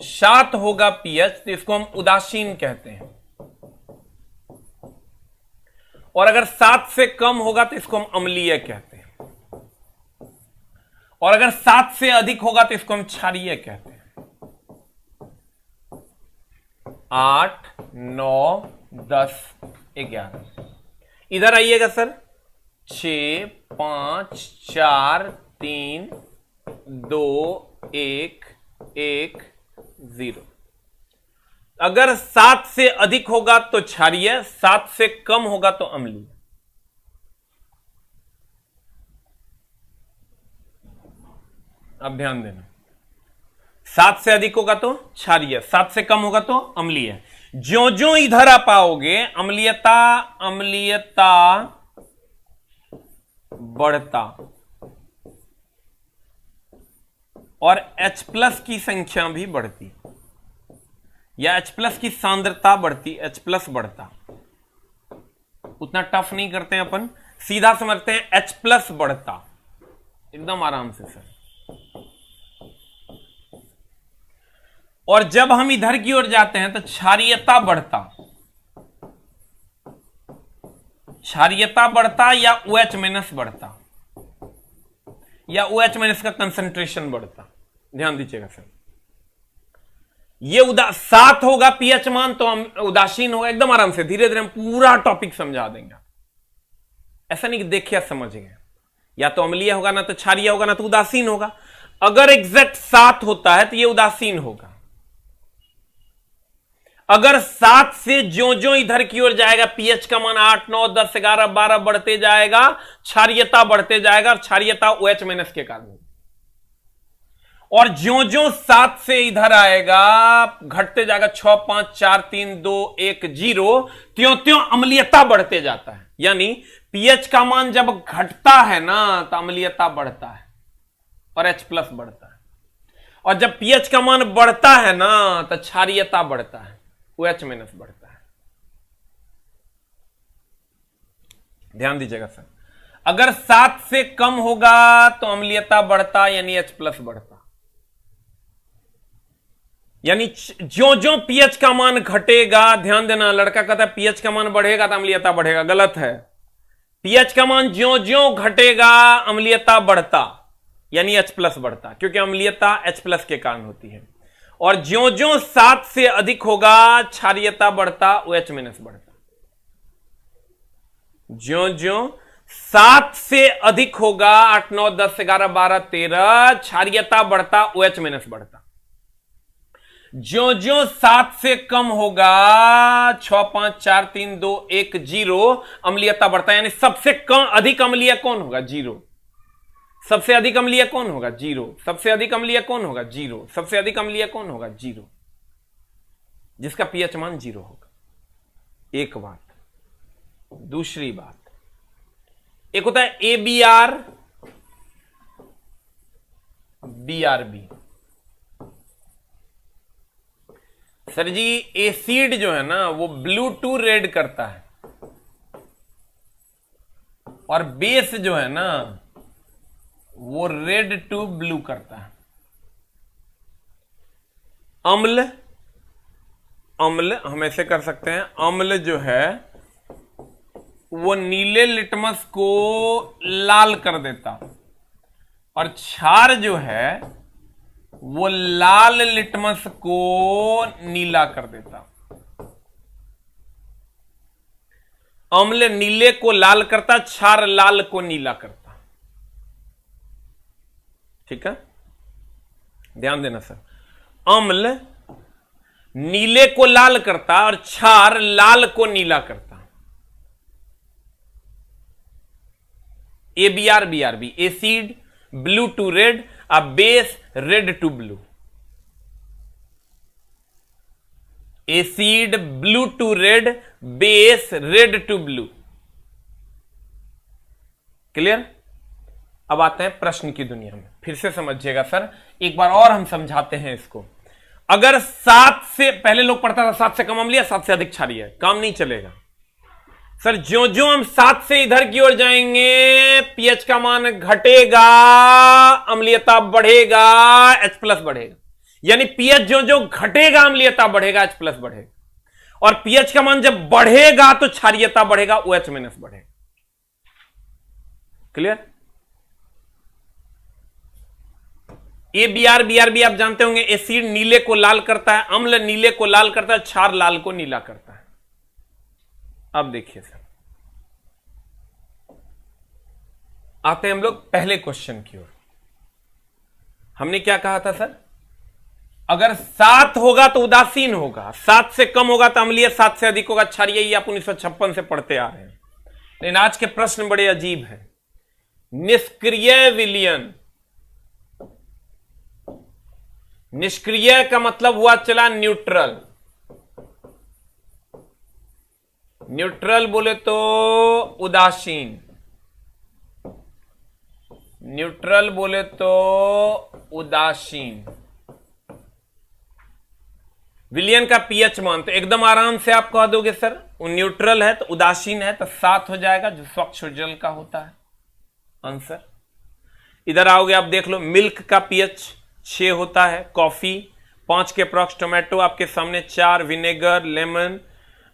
7 होगा पीएच तो इसको हम उदासीन कहते हैं, और अगर 7 से कम होगा तो इसको हम अम्लीय कहते हैं, और अगर 7 से अधिक होगा तो इसको हम क्षारीय कहते हैं। 8, 9, 10, 11। इधर आइएगा सर। 6, 5, 4, 3, 2, 1, 1, 0। अगर 7 से अधिक होगा तो क्षारीय, 7 से कम होगा तो अम्लीय। अब ध्यान देना, 7 से अधिक होगा तो क्षारीय, 7 से कम होगा तो अम्लीय। ज्यों ज्यों इधर आ पाओगे अम्लीयता अम्लीयता बढ़ता और H+ की संख्या भी बढ़ती, या H+ की सांद्रता बढ़ती, H+ बढ़ता। उतना टफ नहीं करते हैं अपन, सीधा समझते हैं H+ बढ़ता, एकदम आराम से सर। और जब हम इधर की ओर जाते हैं तो क्षारीयता बढ़ता, क्षारीयता बढ़ता या OH- बढ़ता, या OH- का कंसंट्रेशन बढ़ता। ध्यान दीजिएगा सर, ये 7 होगा पीएच मान तो हम उदासीन होगा। एकदम आराम से धीरे धीरे हम पूरा टॉपिक समझा देंगे। ऐसा नहीं कि देखिए समझ गए, या तो अम्लीय होगा ना तो क्षारीय होगा ना तो उदासीन होगा। अगर एग्जैक्ट 7 होता है तो ये उदासीन होगा। अगर 7 से ज्यों ज्यों इधर की ओर जाएगा पीएच का मान 8, 9, 10, 11, 12 बढ़ते जाएगा, क्षारीयता बढ़ते जाएगा, और क्षारीयता OH- के कारण। और ज्यों ज्यों 7 से इधर आएगा घटते जाएगा, 6, 5, 4, 3, 2, 1, 0, त्यों त्यों अम्लीयता बढ़ते जाता है। यानी पीएच का मान जब घटता है ना तो अम्लीयता बढ़ता है और H+ बढ़ता है, और जब पीएच का मान बढ़ता है ना तो क्षारीयता बढ़ता है, OH- बढ़ता है। ध्यान दीजिएगा सर, अगर 7 से कम होगा तो अम्लीयता बढ़ता यानी H+ बढ़ता। यानी ज्यों ज्यों पीएच का मान घटेगा, ध्यान देना, लड़का कहता है पीएच का मान बढ़ेगा तो अम्लीयता बढ़ेगा, गलत है। पीएच का मान ज्यों ज्यों घटेगा अम्लीयता बढ़ता यानी H+ बढ़ता, क्योंकि अम्लीयता H+ के कारण होती है। और ज्यों ज्यों 7 से अधिक होगा क्षारीयता बढ़ता, OH- बढ़ता। ज्यों ज्यों 7 से अधिक होगा, 8, 9, 10, 11, 12, 13, क्षारीयता बढ़ता, OH- बढ़ता। ज्यों ज्यों 7 से कम होगा, 6, 5, 4, 3, 2, 1, 0, अम्लीयता बढ़ता। यानी सबसे कम अधिक अम्लीय कौन होगा? 0। सबसे अधिक अम्लीय कौन होगा? 0। सबसे अधिक अम्लीय कौन होगा? 0। सबसे अधिक अम्लीय कौन होगा? 0, जिसका पीएच मान 0 होगा। एक बात। दूसरी बात, एक होता है ABR, BRB। सर जी एसिड जो है ना वो ब्लू टू रेड करता है, और बेस जो है ना वो रेड टू ब्लू करता है। अम्ल, अम्ल हम ऐसे कर सकते हैं, अम्ल जो है वो नीले लिटमस को लाल कर देता, और क्षार जो है वो लाल लिटमस को नीला कर देता। अम्ल नीले को लाल करता, क्षार लाल को नीला करता। ठीक है, ध्यान देना सर। अम्ल नीले को लाल करता और क्षार लाल को नीला करता। ABR BRB, acid blue to red, a base red to blue. Acid blue to red, base red to blue. Clear? अब आते हैं प्रश्न की दुनिया में। फिर से समझिएगा सर, एक बार और हम समझाते हैं इसको। अगर 7 से पहले लोग पढ़ता था 7 से कम अम्लीय, 7 से अधिक क्षारीय, काम नहीं चलेगा सर। ज्यों ज्यों हम 7 से इधर की ओर जाएंगे पीएच का मान घटेगा, अम्लीयता बढ़ेगा, H+ बढ़ेगा। यानी पीएच जो जो घटेगा अम्लीयता बढ़ेगा, H प्लस बढ़ेगा, और पीएच का मान जब बढ़ेगा तो क्षारीयता बढ़ेगा, OH माइनस बढ़ेगा। क्लियर? BRB आप जानते होंगे, एसिड नीले को लाल करता है, अम्ल नीले को लाल करता है, क्षार लाल को नीला करता है। अब देखिए सर, आते हैं हम लोग पहले क्वेश्चन की ओर। हमने क्या कहा था सर? अगर 7 होगा तो उदासीन होगा, 7 से कम होगा तो अम्लीय, 7 से अधिक होगा क्षारीय। ये आप 1956 से पढ़ते आ रहे हैं। लेकिन आज के प्रश्न बड़े अजीब हैं। निष्क्रिय विलयन, निष्क्रिय का मतलब हुआ चला न्यूट्रल। न्यूट्रल बोले तो उदासीन, न्यूट्रल बोले तो उदासीन। विलयन का पीएच मान तो एकदम आराम से आप कह दोगे सर, वो न्यूट्रल है तो उदासीन है तो 7 हो जाएगा, जो स्वच्छ जल का होता है आंसर। इधर आओगे आप देख लो, मिल्क का पीएच 6 होता है, कॉफी 5 के अप्रॉक्स, टोमेटो आपके सामने 4, विनेगर, लेमन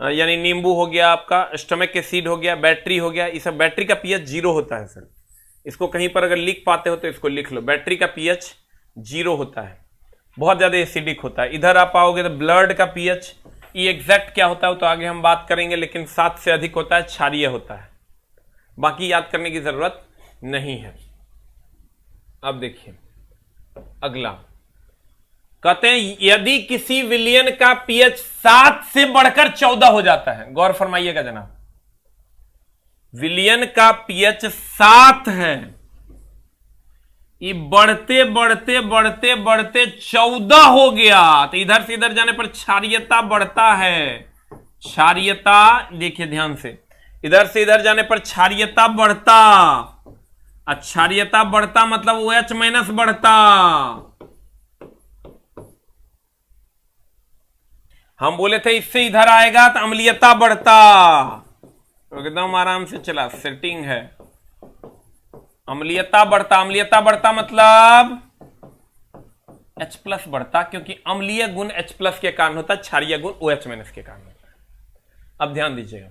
यानी नींबू हो गया आपका, स्टमक एसिड हो गया, बैटरी हो गया, ये सब। बैटरी का पीएच 0 होता है सर, इसको कहीं पर अगर लिख पाते हो तो इसको लिख लो। बैटरी का पीएच 0 होता है, बहुत ज्यादा एसिडिक होता है। इधर आप आओगे तो ब्लड का पीएच, ये एग्जैक्ट क्या होता है तो आगे हम बात करेंगे, लेकिन 7 से अधिक होता है, क्षारीय होता है। बाकी याद करने की जरूरत नहीं है। अब देखिए अगला, कहते हैं यदि किसी विलयन का पीएच 7 से बढ़कर 14 हो जाता है, गौर फरमाइएगा जनाब, विलयन का पीएच 7 है, ये बढ़ते बढ़ते बढ़ते बढ़ते 14 हो गया, तो इधर से इधर जाने पर क्षारीयता बढ़ता है। क्षारीयता देखिए ध्यान से, इधर से इधर जाने पर क्षारीयता बढ़ता, क्षारीयता बढ़ता मतलब OH माइनस बढ़ता। हम बोले थे इससे इधर आएगा तो अम्लीयता बढ़ता, तो एकदम आराम से चला, सेटिंग है। अम्लीयता बढ़ता, अम्लीयता बढ़ता मतलब H प्लस बढ़ता, क्योंकि अम्लीय गुण H प्लस के कारण होता है, क्षारीय गुण OH माइनस के कारण होता है। अब ध्यान दीजिएगा,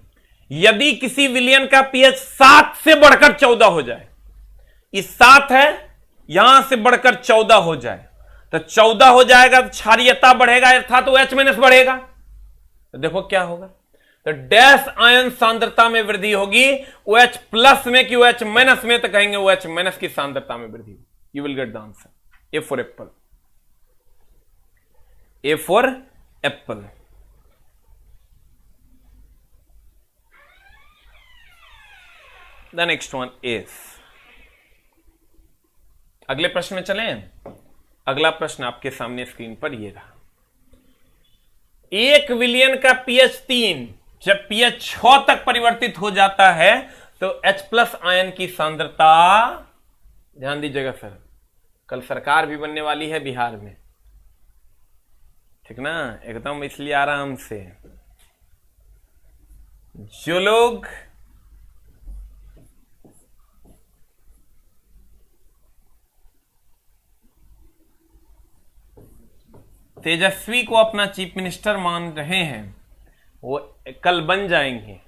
यदि किसी विलयन का पीएच 7 से बढ़कर 14 हो जाए, इस 7 है यहां से बढ़कर 14 हो जाए, तो 14 हो जाएगा तो क्षारीयता बढ़ेगा, अर्थात OH माइनस बढ़ेगा। तो देखो क्या होगा, तो डैश आयन सांद्रता में वृद्धि होगी, OH प्लस में कि OH माइनस में, तो कहेंगे OH माइनस की सांद्रता में वृद्धि। You will get the answer, A for Apple, A for Apple. The next one is, अगले प्रश्न में चलें। अगला प्रश्न आपके सामने स्क्रीन पर ये रहा। एक विलयन का पीएच 3 जब पीएच 6 तक परिवर्तित हो जाता है तो H प्लस आयन की सांद्रता, ध्यान दीजिएगा सर, कल सरकार भी बनने वाली है बिहार में, ठीक ना, एकदम इसलिए आराम से। जो लोग तेजस्वी को अपना चीफ मिनिस्टर मान रहे हैं वो कल बन जाएंगे,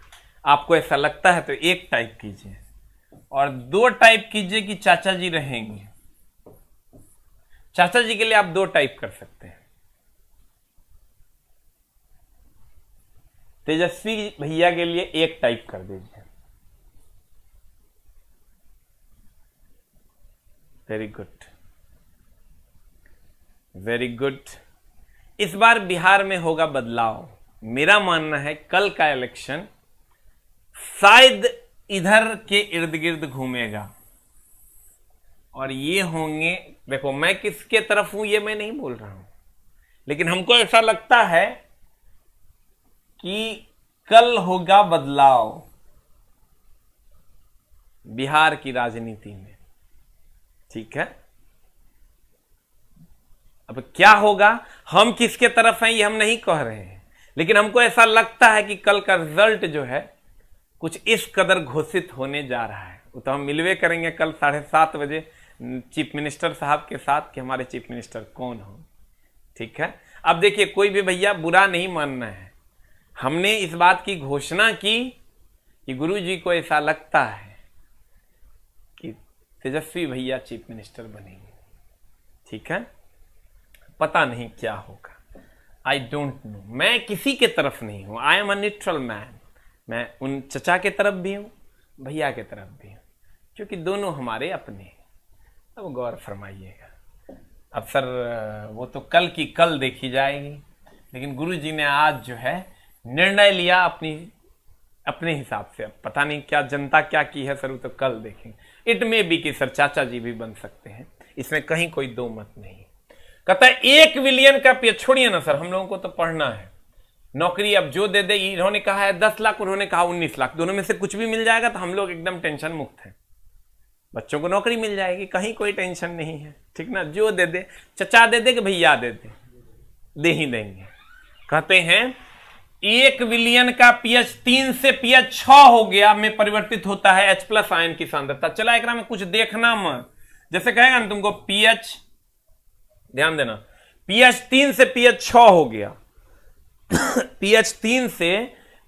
आपको ऐसा लगता है तो एक टाइप कीजिए, और 2 टाइप कीजिए कि चाचा जी रहेंगे। चाचा जी के लिए आप 2 टाइप कर सकते हैं, तेजस्वी भैया के लिए 1 टाइप कर दीजिए। Very good, very good. इस बार बिहार में होगा बदलाव। मेरा मानना है कल का इलेक्शन शायद इधर के इर्द गिर्द घूमेगा, और ये होंगे, देखो मैं किसके तरफ हूं ये मैं नहीं बोल रहा हूं, लेकिन हमको ऐसा लगता है कि कल होगा बदलाव बिहार की राजनीति में, ठीक है। अब क्या होगा, हम किसके तरफ हैं ये हम नहीं कह रहे हैं, लेकिन हमको ऐसा लगता है कि कल का रिजल्ट जो है कुछ इस कदर घोषित होने जा रहा है। वो तो हम मिलवे करेंगे कल 7:30 बजे चीफ मिनिस्टर साहब के साथ कि हमारे चीफ मिनिस्टर कौन हो। ठीक है, अब देखिए कोई भी भैया बुरा नहीं मानना है। हमने इस बात की घोषणा की कि गुरु जी को ऐसा लगता है कि तेजस्वी भैया चीफ मिनिस्टर बनेंगे। ठीक है, पता नहीं क्या होगा, आई डोंट नो। मैं किसी के तरफ नहीं हूं, I am a neutral man. मैं उन चचा के तरफ भी हूं, भैया के तरफ भी हूं, क्योंकि दोनों हमारे अपने हैं। अब गौर फरमाइएगा। अब सर वो तो कल की कल देखी जाएगी, लेकिन गुरु जी ने आज जो है निर्णय लिया अपने हिसाब से। अब पता नहीं क्या जनता क्या की है सर, वो तो कल देखेंगे। इट में भी कि सर चाचा जी भी बन सकते हैं, इसमें कहीं कोई दो मत नहीं। कहता है 1 बिलियन का पे, छोड़िए ना सर, हम लोगों को तो पढ़ना है। नौकरी अब जो दे दे, इन्होंने कहा है 10 लाख, उन्होंने कहा 19 लाख, दोनों में से कुछ भी मिल जाएगा तो हम लोग एकदम टेंशन मुक्त हैं। बच्चों को नौकरी मिल जाएगी, कहीं कोई टेंशन नहीं है। ठीक ना, जो दे दे, चचा दे दे कि भैया दे ही देंगे। कहते हैं 1 बिलियन का पीएच 3 से पीएच 6 हो गया में परिवर्तित होता है H+ आयन की सांद्रता। चला एकरा में कुछ देखना मत, जैसे कहेगा ना तुमको पीएच, ध्यान देना, पीएच 3 से पीएच 6 हो गया पीएच 3 से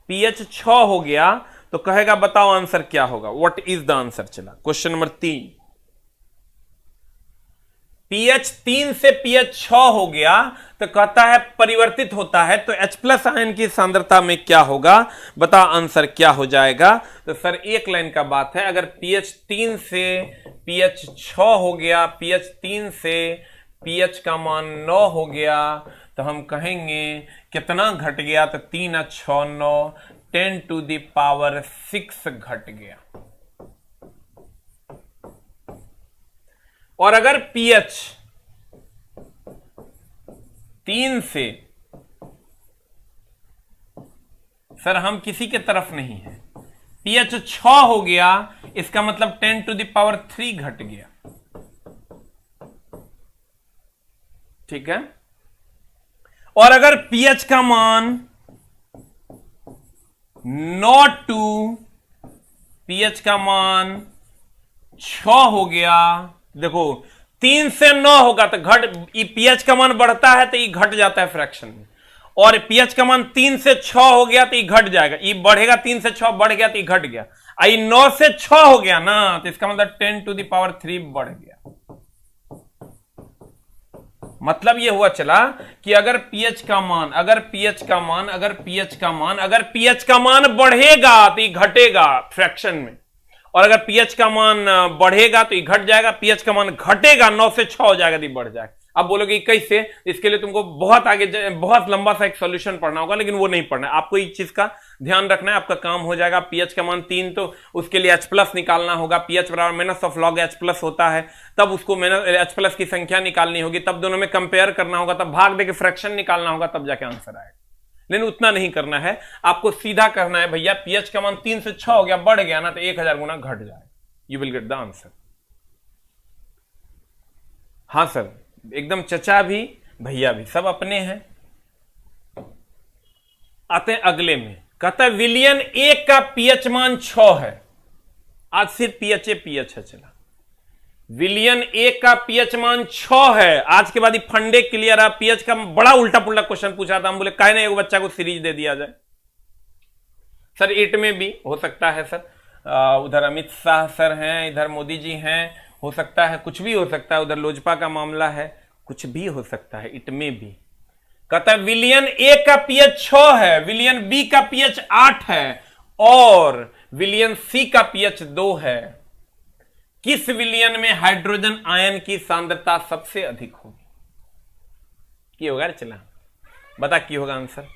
पीएच 6 हो गया तो कहेगा बताओ आंसर क्या होगा, व्हाट इज द आंसर। चला क्वेश्चन नंबर 3, पीएच 3 से पीएच 6 हो गया तो कहता है परिवर्तित होता है तो H+ आयन की सांद्रता में क्या होगा, बता आंसर क्या हो जाएगा। तो सर एक लाइन का बात है, अगर पीएच 3 से पीएच 6 हो गया, पीएच 3 से पीएच का मान 9 हो गया, तो हम कहेंगे कितना घट गया, तो 3 और 6 9, 10⁶ घट गया। और अगर पीएच 3 से, सर हम किसी के तरफ नहीं है, पीएच 6 हो गया, इसका मतलब 10⁻³ घट गया। ठीक है, और अगर पीएच का मान 9 टू पीएच का मान 6 हो गया, देखो 3 से 9 होगा तो घट, पीएच का मान बढ़ता है तो ये घट जाता है फ्रैक्शन में, और पीएच का मान 3 से 6 हो गया तो ये घट जाएगा, ये बढ़ेगा, 3 से 6 बढ़ गया तो ये घट गया। आई 9 से 6 हो गया ना, तो इसका मतलब 10⁻³ बढ़ गया। मतलब ये हुआ चला कि अगर पीएच का मान बढ़ेगा तो ये घटेगा फ्रैक्शन में, और अगर पीएच का मान बढ़ेगा तो ये घट जाएगा, पीएच का मान घटेगा 9 से 6 हो जाएगा तो ये बढ़ जाएगा। अब बोलोगे कैसे, इसके लिए तुमको बहुत आगे बहुत लंबा सा एक सॉल्यूशन पढ़ना होगा, लेकिन वो नहीं पढ़ना है आपको। इस चीज का ध्यान रखना है, आपका काम हो जाएगा। पीएच का मान 3 तो उसके लिए H+ निकालना होगा, पीएच बराबर माइनस ऑफ लॉग H+ होता है, तब उसको H+ की संख्या निकालनी होगी, तब दोनों में कंपेयर करना होगा, तब भाग दे के फ्रैक्शन निकालना होगा, तब जाके आंसर आएगा। लेकिन उतना नहीं करना है, आपको सीधा करना है भैया पीएच का मान 3 से 6 हो गया, बढ़ गया ना तो 1000 गुना घट जाए, you will get the answer. हाँ सर, एकदम चचा भी भैया भी सब अपने हैं। आते हैं अगले में, कहता है विलियन 1 का पीएच मान 6 है। आज सिर्फ पीएच है। चला, विलियन 1 का पीएच मान 6 है। आज के बाद ही फंडे क्लियर है। पीएच का बड़ा उल्टा पुल्टा क्वेश्चन पूछा था, हम बोले काहे ना एक बच्चा को सीरीज दे दिया जाए। सर 8 में भी हो सकता है सर, उधर अमित शाह सर हैं, इधर मोदी जी हैं, हो सकता है, कुछ भी हो सकता है, उधर लोजपा का मामला है, कुछ भी हो सकता है, इट में भी। कहता है विलियन A का पीएच 6 है, विलियन B का पीएच 8 है और विलियन C का पीएच 2 है। किस विलियन में हाइड्रोजन आयन की सांद्रता सबसे अधिक होगी? की होगा रे, चला बता की होगा आंसर।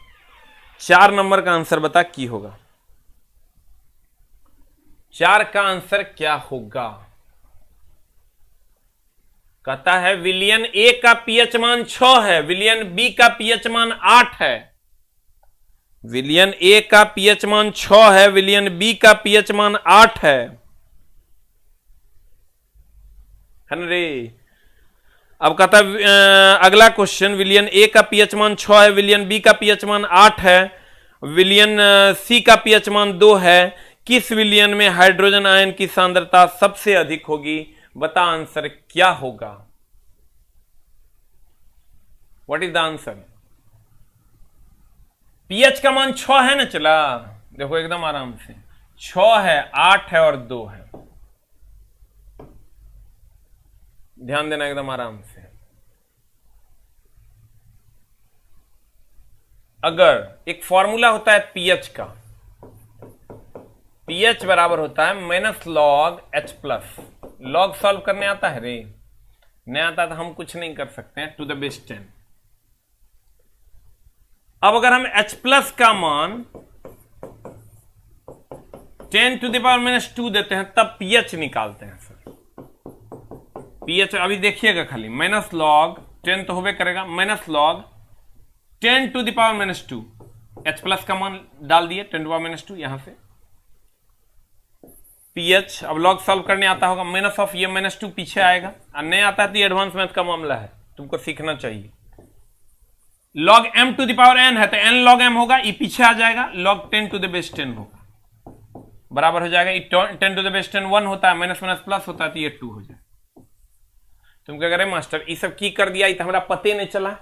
4 नंबर का आंसर बता की होगा। 4 का आंसर क्या होगा? कहता है विलियन A का पीएच मान 6 है, विलियन B का पीएच मान 8 है। विलियन A का पीएच मान 6 है, विलियन B का पीएच मान 8 है ना रे। अब कहता है अगला क्वेश्चन, विलियन A का पीएच मान 6 है, विलियन B का पीएच मान 8 है, विलियन C का पीएच मान 2 है। किस विलियन में हाइड्रोजन आयन की सांद्रता सबसे अधिक होगी? बता आंसर क्या होगा। What is the answer? PH का मान 6 है ना, चला देखो एकदम आराम से, 6 है, 8 है और 2 है। ध्यान देना एकदम आराम से। अगर एक फॉर्मूला होता है पीएच का, पीएच बराबर होता है minus log H plus. Log solve करने आता है रे? नहीं आता तो हम कुछ नहीं कर सकते हैं, टू द बेस 10। अब अगर हम h प्लस का मान 10 टू द पावर माइनस 2 देते हैं तब pH निकालते हैं सर। pH अभी देखिएगा खाली, माइनस लॉग 10 तो होबे करेगा, minus log 10 to the power minus 2, h plus का मान डाल दिए 10 टू द पावर माइनस 2 यहां से। pH अब लॉग सॉल्व करने आता होगा, माइनस ऑफ ये माइनस 2 पीछे आएगा, और नहीं आता तो एडवांस मैथ का मामला है, तुमको सीखना चाहिए। Log m to the power n है तो n लॉग m होगा, ये पीछे आ जाएगा, लॉग 10 टू द बेस 10 होगा, बराबर हो जाएगा। 10 टू द बेस 10 1 होता है, माइनस माइनस प्लस होता है तो ये 2 हो जाए। तुम क्या करे मास्टर ये सब की कर दिया, ये तो हमारा पते नहीं चला,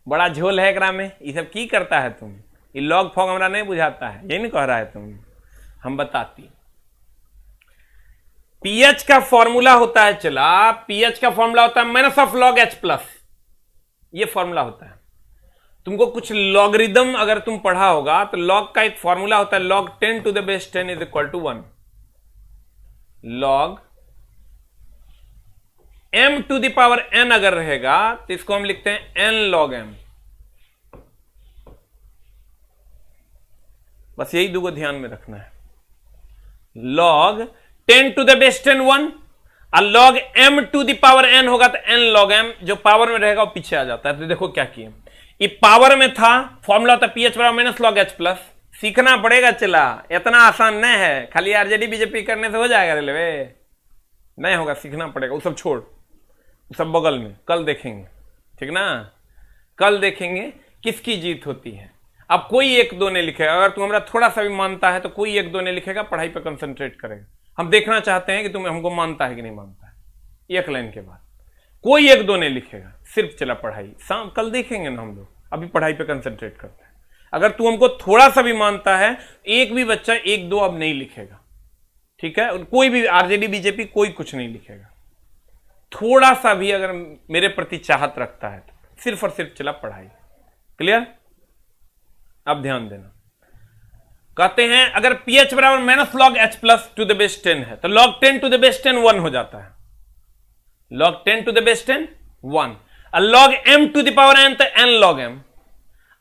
बड़ा झोल है एकरा में, ये सब की करता है तुम, ये लॉग फॉग हमारा नहीं बुझाता है, यही नहीं कह रहा है तुम, हम बताती। पीएच का फॉर्मूला होता है, चला पीएच का फॉर्मूला होता है minus of log H plus, ये फॉर्मूला होता है। तुमको कुछ लॉगरिदम अगर तुम पढ़ा होगा तो लॉग का एक फॉर्मूला होता है, log 10 to the base 10 is equal to 1। Log m to the power n अगर रहेगा तो इसको हम लिखते हैं n log m। बस यही दो ध्यान में रखना है, लॉग 10 टू द बेस 10 1, और log m to the power n होगा तो n log m, जो पावर में रहेगा वो पीछे आ जाता है। तो देखो क्या किए, ये पावर में था, फॉर्मूला होता है pH बराबर माइनस लॉग h प्लस। सीखना पड़ेगा, चला इतना आसान नहीं है, खाली आरजेडी बीजेपी करने से हो जाएगा रेलवे, नहीं होगा, सीखना पड़ेगा। वो सब छोड़, वो सब बगल में, कल देखेंगे, ठीक ना, कल देखेंगे किसकी जीत होती है। अब कोई एक दो नहीं लिखेगा, अगर तुम हमरा थोड़ा सा भी मानता है तो कोई एक दो नहीं लिखेगा, पढ़ाई पर कंसंट्रेट करेगा। हम देखना चाहते हैं कि तुम हमको मानता है कि नहीं मानता है, एक लाइन के बाद कोई एक दो नहीं लिखेगा, सिर्फ चला पढ़ाई। शाम कल देखेंगे ना हम लोग, अभी पढ़ाई पे कंसंट्रेट करते हैं। अगर तू हमको थोड़ा सा भी मानता है, एक भी बच्चा एक दो अब नहीं लिखेगा, ठीक है, कोई भी आरजेडी बीजेपी कोई कुछ नहीं लिखेगा। थोड़ा सा भी अगर मेरे प्रति चाहत रखता है तो सिर्फ और सिर्फ चला पढ़ाई। क्लियर? अब ध्यान देना, कहते हैं अगर pH बराबर minus log h plus two the base 10 है तो लॉग 10 टू द बेस 10 1 हो जाता है, लॉग 10 टू द बेस 10 1, और log m to the power n तो n log m।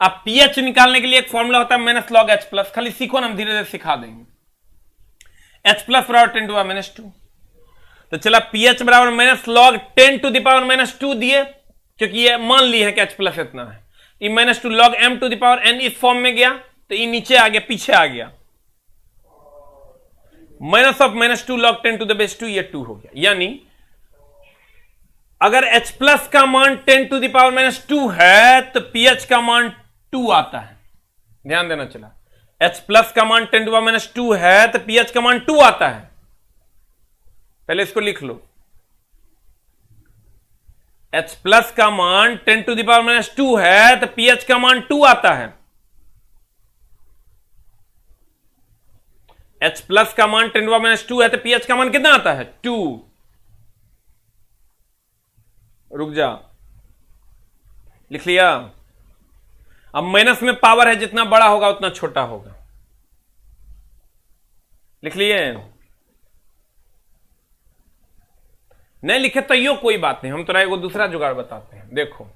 अब pH निकालने के लिए एक फॉर्मूला होता है माइनस लॉग h प्लस, खाली सीखो ना, हम धीरे धीरे सिखा देंगे। h प्लस बराबर 10 टू पावर माइनस 2, तो चला pH बराबर minus log 10 to the power minus 2 दिए, क्योंकि ये मान ली है कि h प्लस इतना है, ये minus 2 log m to the power n इस फॉर्म में गया तो ये नीचे आ गया, पीछे आ गया, minus of minus 2 log 10 to the base 2, ये 2 हो गया। यानी अगर h प्लस का मान 10 टू द पावर माइनस 2 है तो pH का मान 2 आता है। ध्यान देना, चला h प्लस का मान 10 टू द पावर माइनस 2 है तो pH का मान 2 आता है। पहले इसको लिख लो, h प्लस का मान 10 टू द पावर माइनस 2 है तो pH का मान 2 आता है। h प्लस का मान 10 टू द पावर माइनस 2 है तो pH का मान कितना आता है? 2। रुक जा, लिख लिया। अब माइनस में पावर है, जितना बड़ा होगा उतना छोटा होगा, लिख लिए? नहीं लिखे तो यो कोई बात नहीं, हम तो एगो दूसरा जुगाड़ बताते हैं। देखो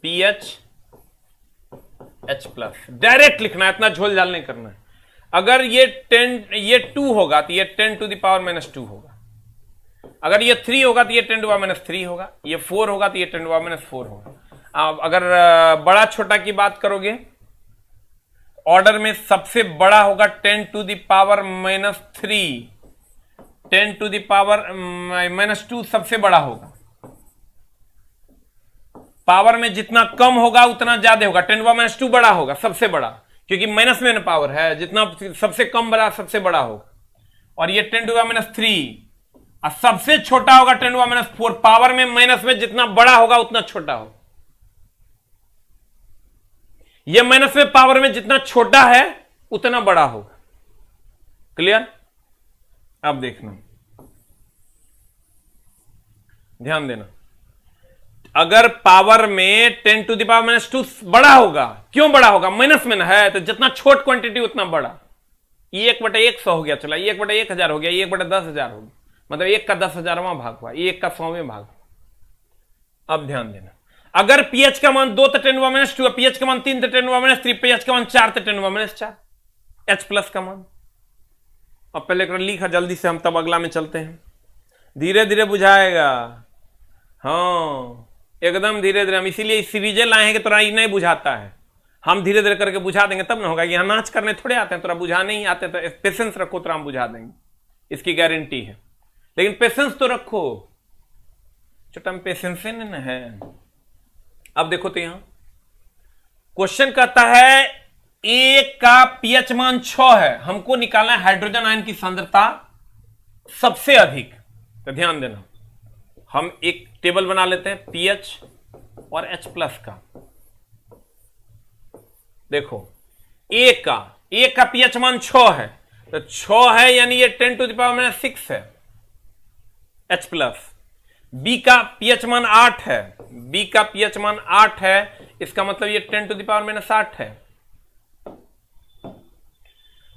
pH H प्लस डायरेक्ट लिखना है, इतना झोल झाल नहीं करना है। अगर ये 2 होगा तो ये 10 टू द पावर माइनस 2 होगा, अगर ये 3 होगा तो ये 10 टू द पावर माइनस 3 होगा, ये 4 होगा तो ये 10 टू द पावर माइनस 4 होगा। अब अगर बड़ा छोटा की बात करोगे, ऑर्डर में सबसे बड़ा होगा 10 to the power minus 3, 10 to the power minus 2 सबसे बड़ा होगा। पावर में जितना कम होगा उतना ज्यादा होगा, 10 टू द पावर माइनस 2 बड़ा होगा, सबसे बड़ा, क्योंकि माइनस में पावर है, जितना सबसे कम बड़ा सबसे बड़ा होगा। और ये 10 टू द पावर माइनस 3 और सबसे छोटा होगा 10⁻⁴। पावर में माइनस में जितना बड़ा होगा उतना छोटा होगा। यह माइनस में पावर में जितना छोटा है उतना बड़ा होगा। क्लियर? अब देखना, ध्यान देना, अगर पावर में 10⁻⁻² बड़ा होगा, क्यों बड़ा होगा? माइनस में ना है, तो जितना छोट क्वांटिटी उतना बड़ा। ये 1/100 हो गया, चला, 1/1000 हो गया, 1/10,000 हो गया, मतलब 1 का 10,000वां भाग हुआ, 1 का 100वें भाग। अब ध्यान देना, अगर pH का मान 2 तो 10⁻², pH का मान 3 तो 10⁻3, pH का मान 4 तो 10⁻4, H+ का मान। अब पहले कर लिखा जल्दी से, हम तब अगला में चलते हैं। धीरे धीरे बुझाएगा, हाँ एकदम धीरे धीरे। हम इसीलिए सीरीजें लाए हैं कि तोरा नहीं बुझाता है, हम धीरे धीरे करके बुझा देंगे, तब ना होगा। यहाँ नाच करने थोड़े आते हैं, तोरा बुझाने ही आते हैं, तो पेशेंस रखो, तो हम बुझा देंगे, इसकी गारंटी है। लेकिन पेशेंस तो रखो, छोटा में पेशेंस नहीं है। अब देखो तो यहां क्वेश्चन कहता है A का pH मान 6 है, हमको निकालना है हाइड्रोजन आयन की सांद्रता सबसे अधिक। तो ध्यान देना, हम एक टेबल बना लेते हैं pH और H+ का। देखो A का pH मान 6 है, तो 6 है यानी ये 10⁻⁶ है H+। B का pH मान 8 है, B का pH मान 8 है, इसका मतलब ये 10⁻⁸ है।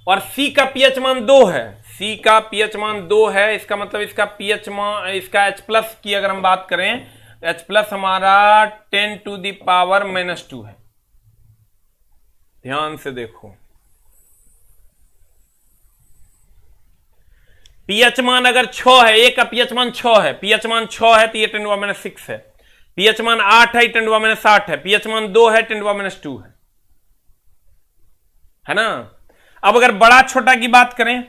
और C का pH मान 2 है, C का pH मान 2 है, इसका मतलब इसका pH मान, इसका H+ की अगर हम बात करें, H+ हमारा 10⁻⁻² है। ध्यान से देखो, pH मान अगर 6 है, A का pH मान 6 है, pH मान 6 है तो ये 10⁻⁶ है। pH मान 8 है, 10⁻60 है। pH मान 2 है, 10⁻² है ना। अब अगर बड़ा छोटा की बात करें,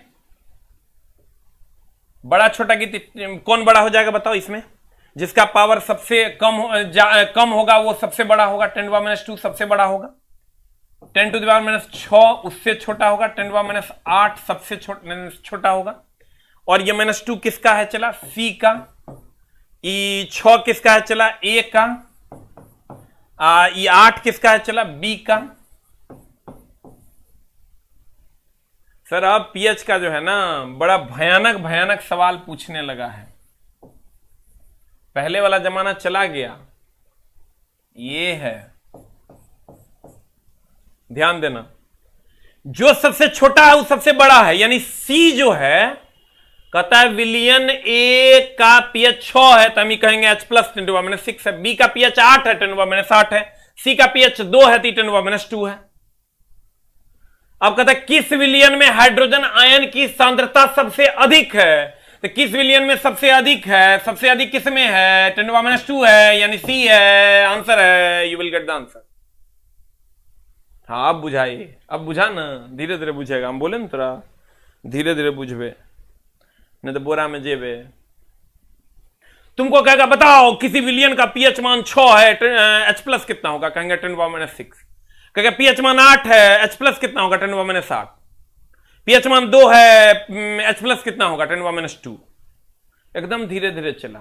बड़ा छोटा की कौन बड़ा हो जाएगा बताओ इसमें? जिसका पावर सबसे कम होगा वो सबसे बड़ा होगा, 10⁻² सबसे बड़ा होगा, 10⁻6 उससे छोटा होगा, 10⁻8 सबसे छोटा होगा। और ये -2 किसका है चला? C का। 6 किसका है चला? A का। ये 8 किसका है चला? B का। सर अब pH का जो है ना बड़ा भयानक भयानक सवाल पूछने लगा है। पहले वाला जमाना चला गया, ये है, ध्यान देना। जो सबसे छोटा है वो सबसे बड़ा है, यानी C जो है कहता है विलियन A का pH 6 है तो हम ही कहेंगे H+ 10⁻⁶ है। B का pH 8 है, 10⁻60 है। C का pH 2 है, 10⁻² है। अब कहता है किस विलियन में हाइड्रोजन आयन की सांद्रता सबसे अधिक है? तो किस विलियन में सबसे अधिक है? सबसे अधिक किस में है? 10⁻² है, यानी C है। आंसर है, you will get the answer. हाँ अब बुझाइए, अब बुझा ना, धीरे धीरे बुझेगा। हम बोले ना थोड़ा धीरे धीरे बुझबे, नहीं तो बोरा में जेबे। तुमको कहेगा बताओ किसी विलियन का pH मान 6 है, H+ कितना होगा? कहेंगे 10⁻⁶। कहेगा pH मान 8 है, H+ कितना होगा? 10⁻60। pH मान 2 है, H+ कितना होगा? 10⁻²। एकदम धीरे धीरे चला।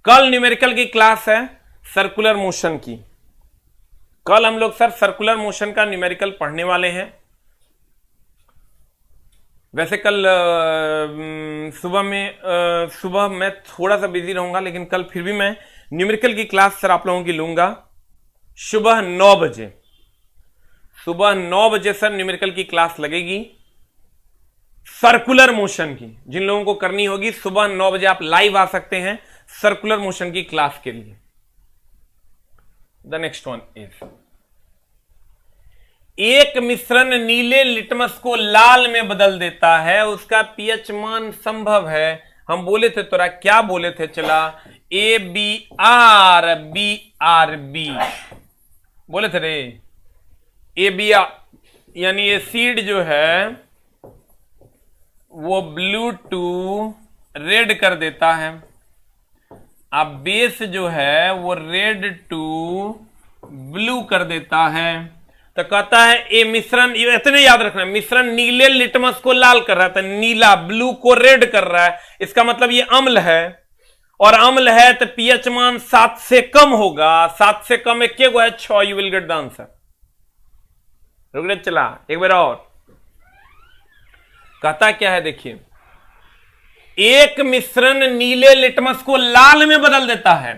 कल न्यूमेरिकल की क्लास है सर्कुलर मोशन की। कल हम लोग सर सर्कुलर मोशन का न्यूमेरिकल पढ़ने वाले हैं। वैसे कल सुबह मैं थोड़ा सा बिजी रहूंगा, लेकिन कल फिर भी मैं न्यूमेरिकल की क्लास सर आप लोगों की लूंगा सुबह 9 बजे। सुबह 9 बजे सर न्यूमेरिकल की क्लास लगेगी सर्कुलर मोशन की। जिन लोगों को करनी होगी सुबह 9 बजे आप लाइव आ सकते हैं सर्कुलर मोशन की क्लास के लिए। द नेक्स्ट वन इज, एक मिश्रण नीले लिटमस को लाल में बदल देता है, उसका pH मान संभव है। हम बोले थे तोरा, क्या बोले थे चला? ABR BRB बोले थे रे। ABR यानी ये सीड जो है वो ब्लू टू रेड कर देता है, अब बेस जो है वो रेड टू ब्लू कर देता है। तो कहता है ये मिश्रण, ये इतने याद रखना, मिश्रण नीले लिटमस को लाल कर रहा था, नीला ब्लू को रेड कर रहा है, इसका मतलब ये अम्ल है, और अम्ल है तो पीएच मान 7 से कम होगा, 7 से कम एक गो है 6, you will get the answer. रुक चला एक बार और, कहता क्या है देखिए, एक मिश्रण नीले लिटमस को लाल में बदल देता है,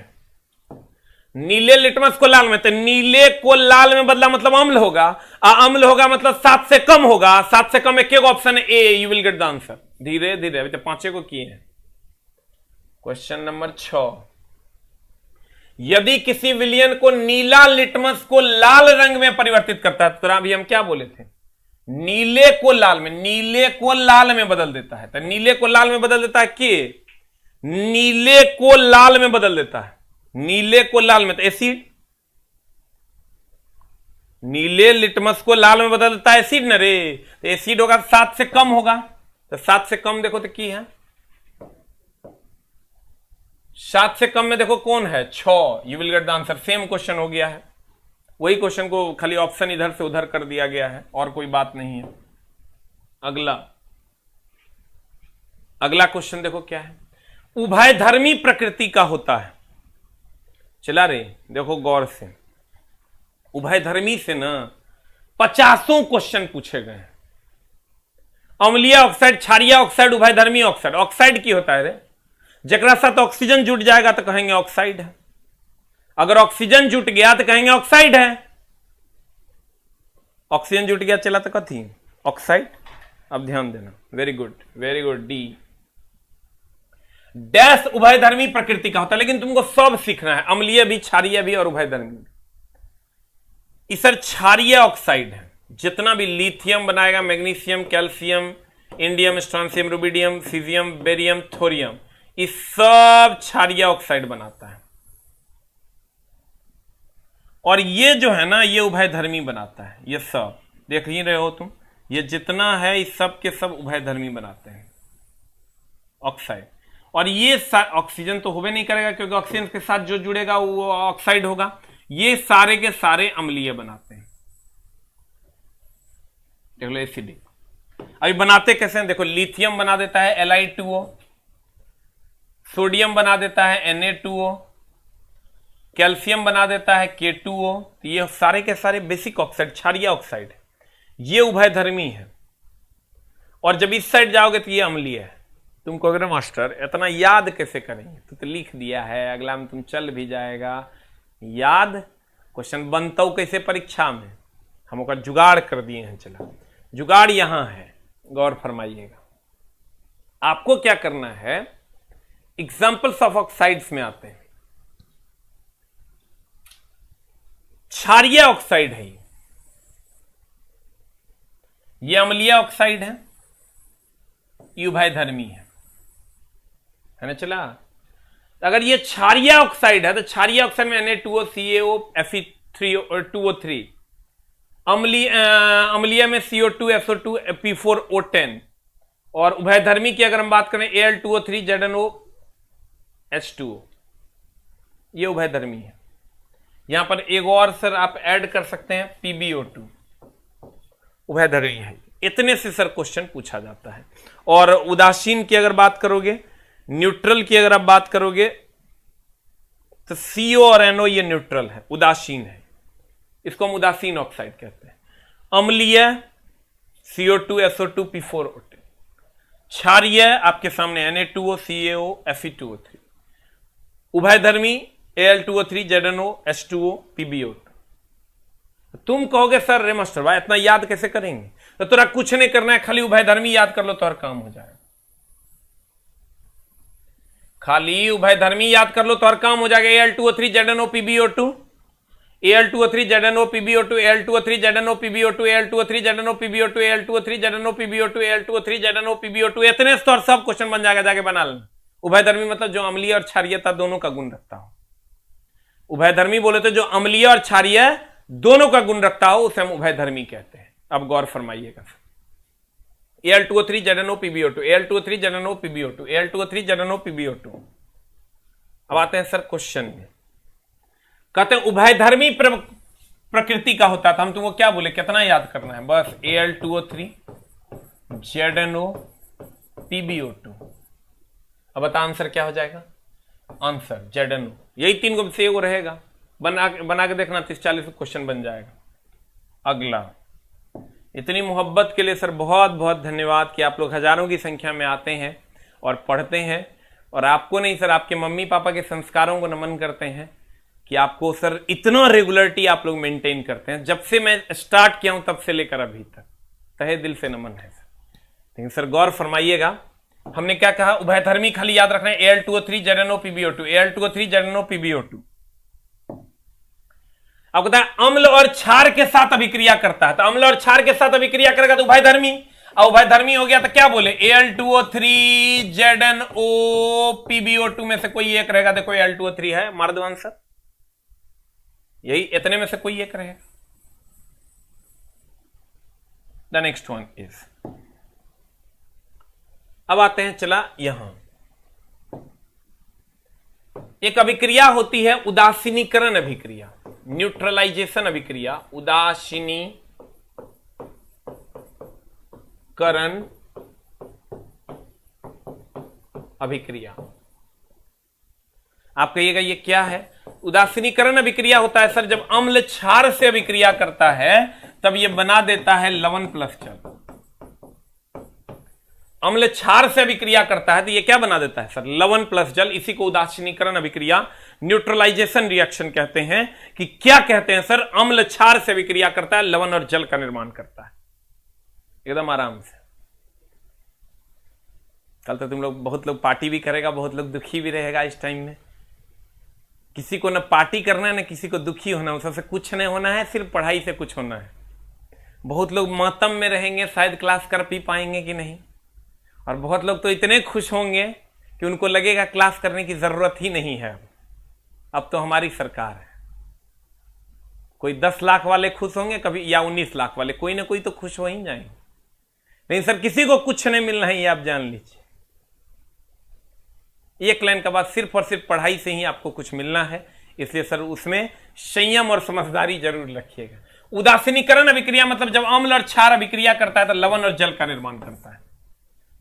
नीले लिटमस को लाल में, तो नीले को लाल में बदला मतलब अम्ल होगा, अम्ल होगा मतलब 7 से कम होगा, 7 से कम एक ऑप्शन है A, you will get the answer. धीरे धीरे, अभी तो 5 को किए हैं। क्वेश्चन नंबर 6, यदि किसी विलयन को नीला लिटमस को लाल रंग में परिवर्तित करता है, तो अभी हम क्या बोले थे, नीले को लाल में, नीले को लाल में बदल देता है, तो नीले को लाल में बदल देता है कि नीले को लाल में बदल देता है, नीले को लाल में, तो एसिड, नीले लिटमस को लाल में बदल देता है एसिड न रे, तो एसिड होगा 7 से कम होगा, तो 7 से कम देखो तो की है, 7 से कम में देखो कौन है 6, you will get the answer. Same question हो गया है, वही क्वेश्चन को खाली ऑप्शन इधर से उधर कर दिया गया है, और कोई बात नहीं है। अगला क्वेश्चन देखो क्या है, उभयधर्मी प्रकृति का होता है, चला रे देखो गौर से, उभयधर्मी से ना 50 क्वेश्चन पूछे गए हैं। अम्लीय ऑक्साइड, क्षारीय ऑक्साइड, उभयधर्मी ऑक्साइड, ऑक्साइड की होता है रे, जकरा साथ ऑक्सीजन जुट जाएगा तो कहेंगे ऑक्साइड है, अगर ऑक्सीजन जुट गया तो कहेंगे ऑक्साइड है, ऑक्सीजन जुट गया चला तो कथी ऑक्साइड। अब ध्यान देना, very good very good. D dash उभयधर्मी प्रकृति का होता है, लेकिन तुमको सब सीखना है, अम्लीय भी, क्षारीय भी और उभयधर्मी भी। इस सर क्षारीय ऑक्साइड है, जितना भी लिथियम बनाएगा, magnesium, calcium, indium, strontium, rubidium, caesium, barium, thorium, इस सब क्षारीय ऑक्साइड बनाता है, और ये जो है ना ये उभयधर्मी बनाता है। ये सब देख ही रहे हो तुम, ये जितना है इस सब के सब उभयधर्मी बनाते हैं ऑक्साइड, और ये ऑक्सीजन तो होबे नहीं करेगा, क्योंकि ऑक्सीजन के साथ जो जुड़ेगा वो ऑक्साइड होगा। ये सारे के सारे अम्लीय बनाते हैं। देख लो एसिडिक। अभी बनाते कैसे हैं देखो, लिथियम बना देता है Li2O, सोडियम बना देता है Na2O, कैल्शियम बना देता है K2O। ये सारे के सारे बेसिक ऑक्साइड, क्षारीय ऑक्साइड है, ये उभयधर्मी है। और जब इस साइड जाओगे तो ये अम्लीय है। तुम कहोगे मास्टर इतना याद कैसे करेंगे, तो लिख दिया है, अगला में तुम चल भी जाएगा याद। क्वेश्चन बनता कैसे परीक्षा में, हम उसका जुगाड़ कर दिए हैं। चला जुगाड़ यहां है, गौर फरमाइएगा। आपको क्या करना है, एग्जाम्पल्स ऑफ ऑक्साइड्स में आते हैं। क्षारीय ऑक्साइड है, ये अम्लीय ऑक्साइड है, ये उभयधर्मी है ना। चला अगर ये क्षारीय ऑक्साइड है तो क्षारीय ऑक्साइड में Na2O, CaO, Fe2O3, अम्लीय में CO2, SO2, P4O10, और उभयधर्मी की अगर हम बात करें Al2O3, ZnO, H2O, ये उभयधर्मी है। यहां पर एक और सर आप ऐड कर सकते हैं PbO2, उभयधर्मी है। इतने से सर क्वेश्चन पूछा जाता है। और उदासीन की अगर बात करोगे, न्यूट्रल की अगर आप बात करोगे तो CO और NO ये न्यूट्रल है, उदासीन है, इसको हम उदासीन ऑक्साइड कहते हैं। अम्लीय CO2, SO2, P4O10, क्षारीय आपके सामने Na2O, CaO, Fe2O3, उभयधर्मी Al2O3, ZnO, H2O, PbO2। तुम कहोगे सर रे मास्टर भाई इतना याद कैसे करेंगे, तो तुरा कुछ नहीं करना है, खाली उभयधर्मी याद कर लो तो हर काम हो जाएगा। खाली उभयधर्मी याद कर लो तो हर काम हो जाएगा। Al2O3, ZnO, PbO2, Al2O3, ZnO, PbO2, Al2O3, ZnO, PbO2, Al2O3, ZnO, PbO2, Al2O3, ZnO, PbO2, Al2O3, ZnO, PbO2, इतने से तो और सब क्वेश्चन बन जाएगा, जाके बना लेना। उभयधर्मी मतलब जो अम्लीय और क्षारीयता दोनों का गुण रखता हो। उभयधर्मी बोले तो जो अम्लीय और क्षारीय दोनों का गुण रखता हो उसे हम उभयधर्मी कहते हैं। अब गौर फरमाइएगा, Al2O3, ZnO, PbO2, Al2O3, ZnO, PbO2, Al2O3, ZnO, PbO2। अब आते हैं सर क्वेश्चन में, कहते हैं प्रकृति का होता था, हम तुमको क्या बोले, कितना याद करना है, बस Al2O3 ZnO PbO2। अब बता आंसर क्या हो जाएगा, आंसर ZnO, यही 3 को से एगो रहेगा, बना के देखना, 30-40 क्वेश्चन बन जाएगा। अगला, इतनी मोहब्बत के लिए सर बहुत बहुत धन्यवाद कि आप लोग हजारों की संख्या में आते हैं और पढ़ते हैं, और आपको नहीं सर, आपके मम्मी पापा के संस्कारों को नमन करते हैं कि आपको सर इतना रेगुलरिटी आप लोग मेंटेन करते हैं। जब से मैं स्टार्ट किया हूं तब से लेकर अभी तक तहे दिल से नमन है सर। लेकिन सर गौर फरमाइएगा, हमने क्या कहा, उभयधर्मी खाली याद रखना है, Al2O3 ZnO PbO2, Al2O3 ZnO PbO2। अब कहता है अम्ल और क्षार के साथ अभिक्रिया करता है, तो अम्ल और क्षार के साथ अभिक्रिया करेगा तो उभयधर्मी, और उभयधर्मी हो गया तो क्या बोले, Al2O3 ZnO PbO2 में से कोई एक रहेगा। देखो Al2O3 है, मार दो आंसर, यही इतने में से कोई एक रहेगा। द नेक्स्ट वन इज, अब आते हैं चला यहां, एक अभिक्रिया होती है उदासीनीकरण अभिक्रिया, न्यूट्रलाइजेशन अभिक्रिया, उदासीनीकरण अभिक्रिया। आप कहिएगा ये क्या है, उदासीनीकरण अभिक्रिया होता है सर जब अम्ल क्षार से अभिक्रिया करता है तब ये बना देता है लवण प्लस जल। अम्ल क्षार से अभिक्रिया करता है तो ये क्या बना देता है सर, लवण प्लस जल। इसी को उदासीनीकरण अभिक्रिया, न्यूट्रलाइजेशन रिएक्शन कहते हैं। कि क्या कहते हैं सर, अम्ल क्षार से अभिक्रिया करता है, लवण और जल का निर्माण करता है। एकदम आराम से, कल तो तुम लोग, बहुत लोग पार्टी भी करेगा, बहुत लोग दुखी भी रहेगा इस टाइम में। किसी को ना पार्टी करना है ना किसी को दुखी होना है, सबसे कुछ नहीं होना है, सिर्फ पढ़ाई से कुछ होना है। बहुत लोग मातम में रहेंगे, शायद क्लास कर पी पाएंगे कि नहीं, और बहुत लोग तो इतने खुश होंगे कि उनको लगेगा क्लास करने की जरूरत ही नहीं है। अब तो हमारी सरकार है, कोई 10 लाख वाले खुश होंगे कभी, या 19 लाख वाले, कोई ना कोई तो खुश हो ही जाएंगे। नहीं सर, किसी को कुछ नहीं मिलना है, ये आप जान लीजिए। एक लाइन का बाद सिर्फ और सिर्फ पढ़ाई से ही आपको कुछ मिलना है, इसलिए सर उसमें संयम और समझदारी जरूर रखिएगा। उदासीनीकरण अभिक्रिया मतलब जब अम्ल और क्षार अभिक्रिया करता है तो लवण और जल का निर्माण करता है।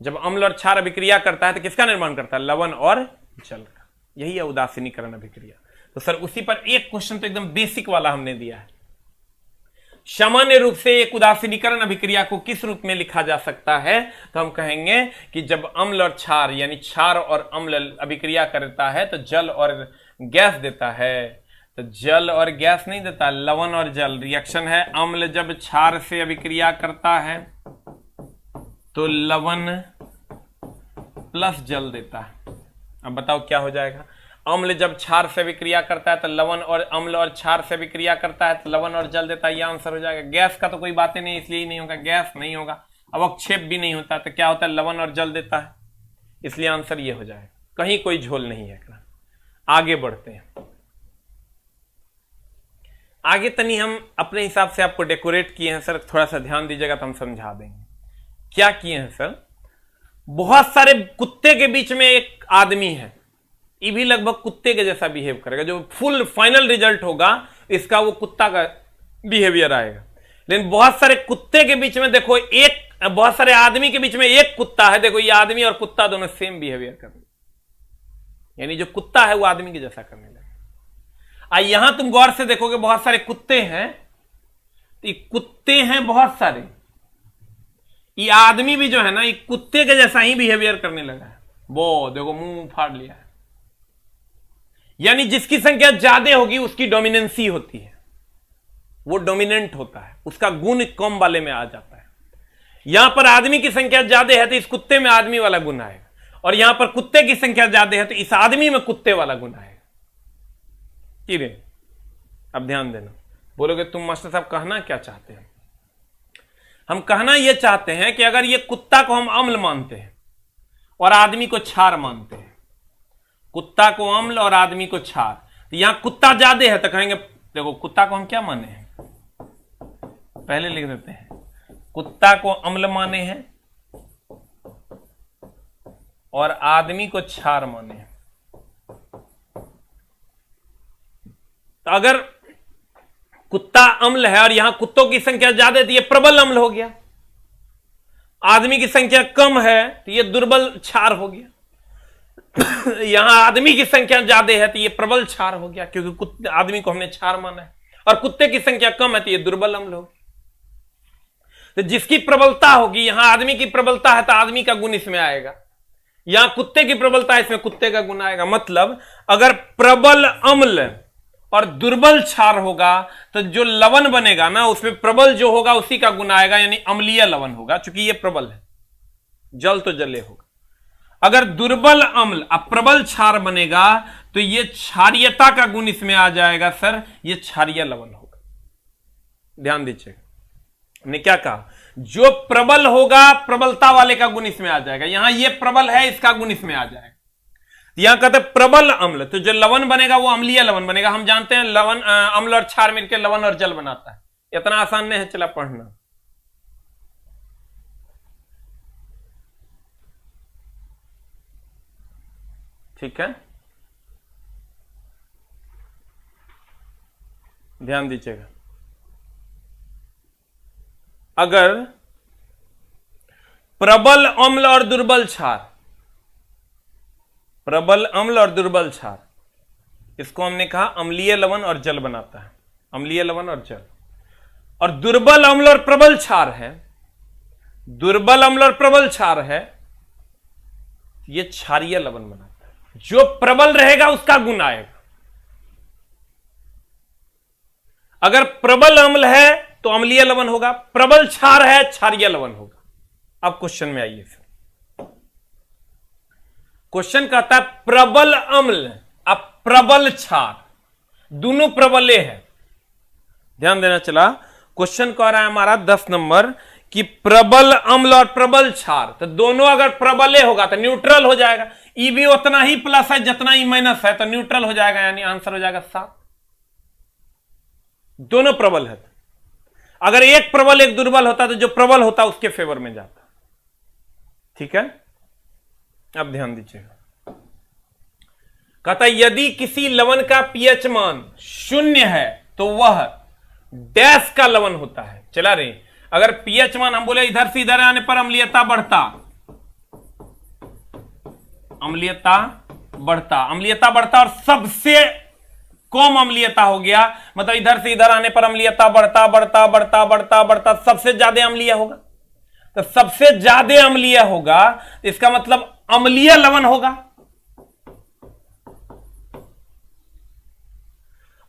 जब अम्ल और क्षार अभिक्रिया करता है तो किसका निर्माण करता है, लवण और जल का। यही है उदासीनीकरण अभिक्रिया। तो सर उसी पर एक क्वेश्चन तो एकदम बेसिक वाला हमने दिया है। सामान्य रूप से एक उदासीनीकरण अभिक्रिया को किस रूप में लिखा जा सकता है, तो हम कहेंगे कि जब अम्ल और क्षार यानी क्षार और अम्ल अभिक्रिया करता है तो जल और गैस देता है। तो जल और गैस नहीं देता, लवण और जल रिएक्शन है। अम्ल जब क्षार से अभिक्रिया करता है तो लवण प्लस जल देता है। अब बताओ क्या हो जाएगा, अम्ल जब क्षार से विक्रिया करता है तो लवण और अम्ल और क्षार से विक्रिया करता है तो लवण और जल देता है, यह आंसर हो जाएगा। गैस का तो कोई बात ही नहीं, इसलिए ही नहीं होगा, गैस नहीं होगा। अब अवक्षेप भी नहीं होता तो क्या होता है, लवण और जल देता है, इसलिए आंसर ये हो जाएगा। कहीं कोई झोल नहीं है। आगे बढ़ते हैं, आगे तनी हम अपने हिसाब से आपको डेकोरेट किए हैं सर, थोड़ा सा ध्यान दीजिएगा तो हम समझा देंगे। क्या किए हैं सर, बहुत सारे कुत्ते के बीच में एक आदमी है, ये भी लगभग कुत्ते के जैसा बिहेव करेगा। जो फुल फाइनल रिजल्ट होगा इसका वो कुत्ता का बिहेवियर आएगा। लेकिन बहुत सारे कुत्ते के बीच में देखो एक, बहुत सारे आदमी के बीच में एक कुत्ता है, देखो ये आदमी और कुत्ता दोनों सेम बिहेवियर करने, यानी जो कुत्ता है वो आदमी के जैसा करने लगे। यहां तुम गौर से देखोगे बहुत सारे कुत्ते हैं, तो ये कुत्ते हैं बहुत सारे, ये आदमी भी जो है ना ये कुत्ते के जैसा ही बिहेवियर करने लगा है। वो देखो मुंह फाड़ लिया है, यानी जिसकी संख्या ज्यादा होगी उसकी डोमिनेंसी होती है, वो डोमिनेंट होता है, उसका गुण कम वाले में आ जाता है। यहां पर आदमी की संख्या ज्यादा है तो इस कुत्ते में आदमी वाला गुण आएगा, और यहां पर कुत्ते की संख्या ज्यादा है तो इस आदमी में कुत्ते वाला गुण आएगा। रे अब ध्यान देना, बोलोगे तुम मास्टर साहब कहना क्या चाहते हैं। हम कहना यह चाहते हैं कि अगर ये कुत्ता को हम अम्ल मानते हैं और आदमी को क्षार मानते हैं, कुत्ता को अम्ल और आदमी को क्षार, तो यहां कुत्ता ज्यादा है तो कहेंगे देखो कुत्ता को हम क्या माने हैं, पहले लिख देते हैं, कुत्ता को अम्ल माने हैं और आदमी को क्षार माने हैं। तो अगर कुत्ता अम्ल है और यहां कुत्तों की संख्या ज्यादा है तो ये प्रबल अम्ल हो गया। आदमी की संख्या कम है तो ये दुर्बल क्षार हो गया। यहां आदमी की संख्या ज्यादा है तो ये प्रबल क्षार हो गया, क्योंकि आदमी को हमने क्षार माना है, और कुत्ते की संख्या कम है तो ये दुर्बल अम्ल हो गया। तो जिसकी प्रबलता होगी, यहां आदमी की प्रबलता है तो आदमी का गुण इसमें आएगा, यहां कुत्ते की प्रबलता है इसमें कुत्ते का गुण आएगा। मतलब अगर प्रबल अम्ल और दुर्बल क्षार होगा तो जो लवण बनेगा ना उसमें प्रबल जो होगा उसी का गुण आएगा, यानी अम्लीय लवण होगा, क्योंकि ये प्रबल है, जल तो जले होगा। अगर दुर्बल अम्ल अब प्रबल क्षार बनेगा तो ये क्षारीयता का गुण इसमें आ जाएगा, सर ये क्षारीय लवण होगा। ध्यान दीजिएगा, ने क्या कहा, जो प्रबल होगा प्रबलता वाले का गुण इसमें आ जाएगा। यहां ये प्रबल है, इसका गुण इसमें आ जाएगा। यहां कहते प्रबल अम्ल, तो जो लवण बनेगा वो अम्लीय लवण बनेगा। हम जानते हैं लवण अम्ल और क्षार मिलकर लवण और जल बनाता है, इतना आसान नहीं है, चला पढ़ना। ठीक है, ध्यान दीजिएगा। अगर प्रबल अम्ल और दुर्बल क्षार, प्रबल अम्ल और दुर्बल क्षार, इसको हमने कहा अम्लीय लवण और जल बनाता है, अम्लीय लवण और जल। और दुर्बल अम्ल और प्रबल क्षार है, दुर्बल अम्ल और प्रबल क्षार है, ये क्षारीय लवण बनाता है। जो प्रबल रहेगा उसका गुण आएगा। अगर प्रबल अम्ल है तो अम्लीय लवण होगा, प्रबल क्षार है क्षारीय लवण होगा। अब क्वेश्चन में आइए, क्वेश्चन कहता है प्रबल अम्ल अब प्रबल क्षार, दोनों प्रबले हैं। ध्यान देना, चला क्वेश्चन कह रहा है हमारा 10 नंबर कि प्रबल अम्ल और प्रबल क्षार, तो दोनों अगर प्रबले होगा तो न्यूट्रल हो जाएगा। ई भी उतना ही प्लस है जितना ई माइनस है, तो न्यूट्रल हो जाएगा, यानी आंसर हो जाएगा 7। दोनों प्रबल है। अगर एक प्रबल एक दुर्बल होता तो जो प्रबल होता उसके फेवर में जाता। ठीक है, अब ध्यान दीजिएगा, कहता यदि किसी लवण का पीएच मान 0 है तो वह डैश का लवण होता है। चला रहे, अगर पीएच मान हम बोले इधर से इधर आने पर अम्लीयता बढ़ता, अम्लीयता बढ़ता, अम्लीयता बढ़ता, और सबसे कम अम्लीयता हो गया, मतलब इधर से इधर आने पर अम्लीयता बढ़ता बढ़ता बढ़ता बढ़ता बढ़ता सबसे ज्यादा अम्लीय होगा। तो सबसे ज्यादा अम्लीय होगा, इसका मतलब अम्लीय लवण होगा।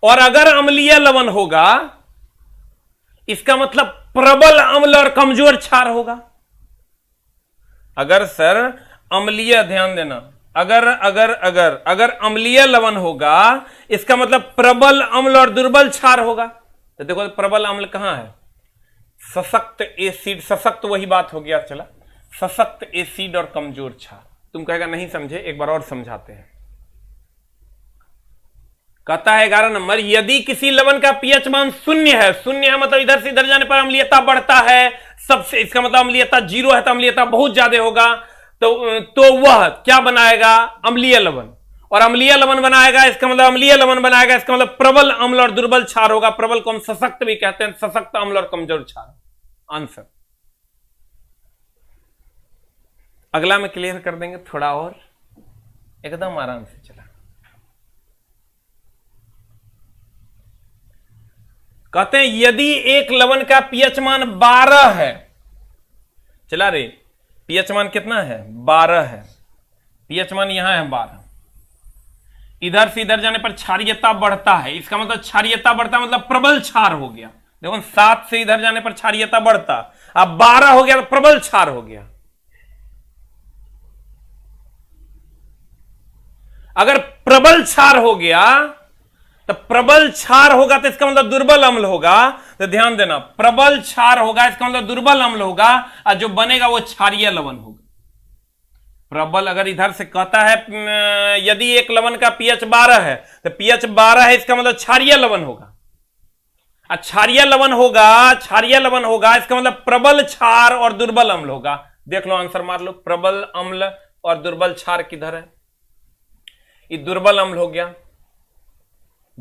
और अगर अम्लीय लवण होगा इसका मतलब प्रबल अम्ल और कमजोर क्षार होगा। अगर सर अम्लीय, ध्यान देना, अगर अगर अगर अगर अम्लीय लवण होगा इसका मतलब प्रबल अम्ल और दुर्बल क्षार होगा। तो देखो प्रबल अम्ल कहां है, सशक्त एसिड, सशक्त वही बात हो गया, चला सशक्त एसिड और कमजोर क्षार। तुम कहेगा नहीं समझे, एक बार और समझाते हैं। कहता है 11 नंबर, यदि किसी लवण का पीएच मान 0 है, 0 है मतलब इधर से इधर जाने पर अम्लीयता बढ़ता है सबसे, इसका मतलब अम्लीयता 0 है तो अम्लीयता बहुत ज्यादा होगा, तो वह क्या बनाएगा, अम्लीय लवण। और अम्लीय लवण बनाएगा, इसका मतलब अम्लीय लवण बनाएगा, इसका मतलब प्रबल अम्ल और दुर्बल क्षार होगा। प्रबल को हम सशक्त भी कहते हैं, सशक्त अम्ल और कमजोर क्षार। आंसर अगला में क्लियर कर देंगे थोड़ा और, एकदम आराम से चला। कहते हैं यदि एक लवण का पीएच मान 12 है, चला रे, पीएच मान कितना है, 12 है, पीएच मान यहां है 12, इधर से इधर जाने पर क्षारीयता बढ़ता है, इसका मतलब क्षारीयता बढ़ता मतलब प्रबल क्षार हो गया। देखो 7 से इधर जाने पर क्षारीयता बढ़ता, अब 12 हो गया तो प्रबल क्षार हो गया। अगर प्रबल क्षार हो गया तो प्रबल क्षार होगा तो इसका मतलब दुर्बल अम्ल होगा। तो ध्यान देना, प्रबल क्षार होगा इसका मतलब दुर्बल अम्ल होगा, और जो बनेगा वो क्षारीय लवण होगा। प्रबल अगर इधर से कहता है यदि एक लवण का पीएच 12 है तो पीएच 12 है इसका मतलब क्षारीय लवण होगा। क्षारीय लवण होगा, क्षारीय लवण होगा इसका मतलब प्रबल क्षार और दुर्बल अम्ल होगा। देख लो आंसर मार लो, प्रबल अम्ल और दुर्बल क्षार किधर है, ये दुर्बल अम्ल हो गया,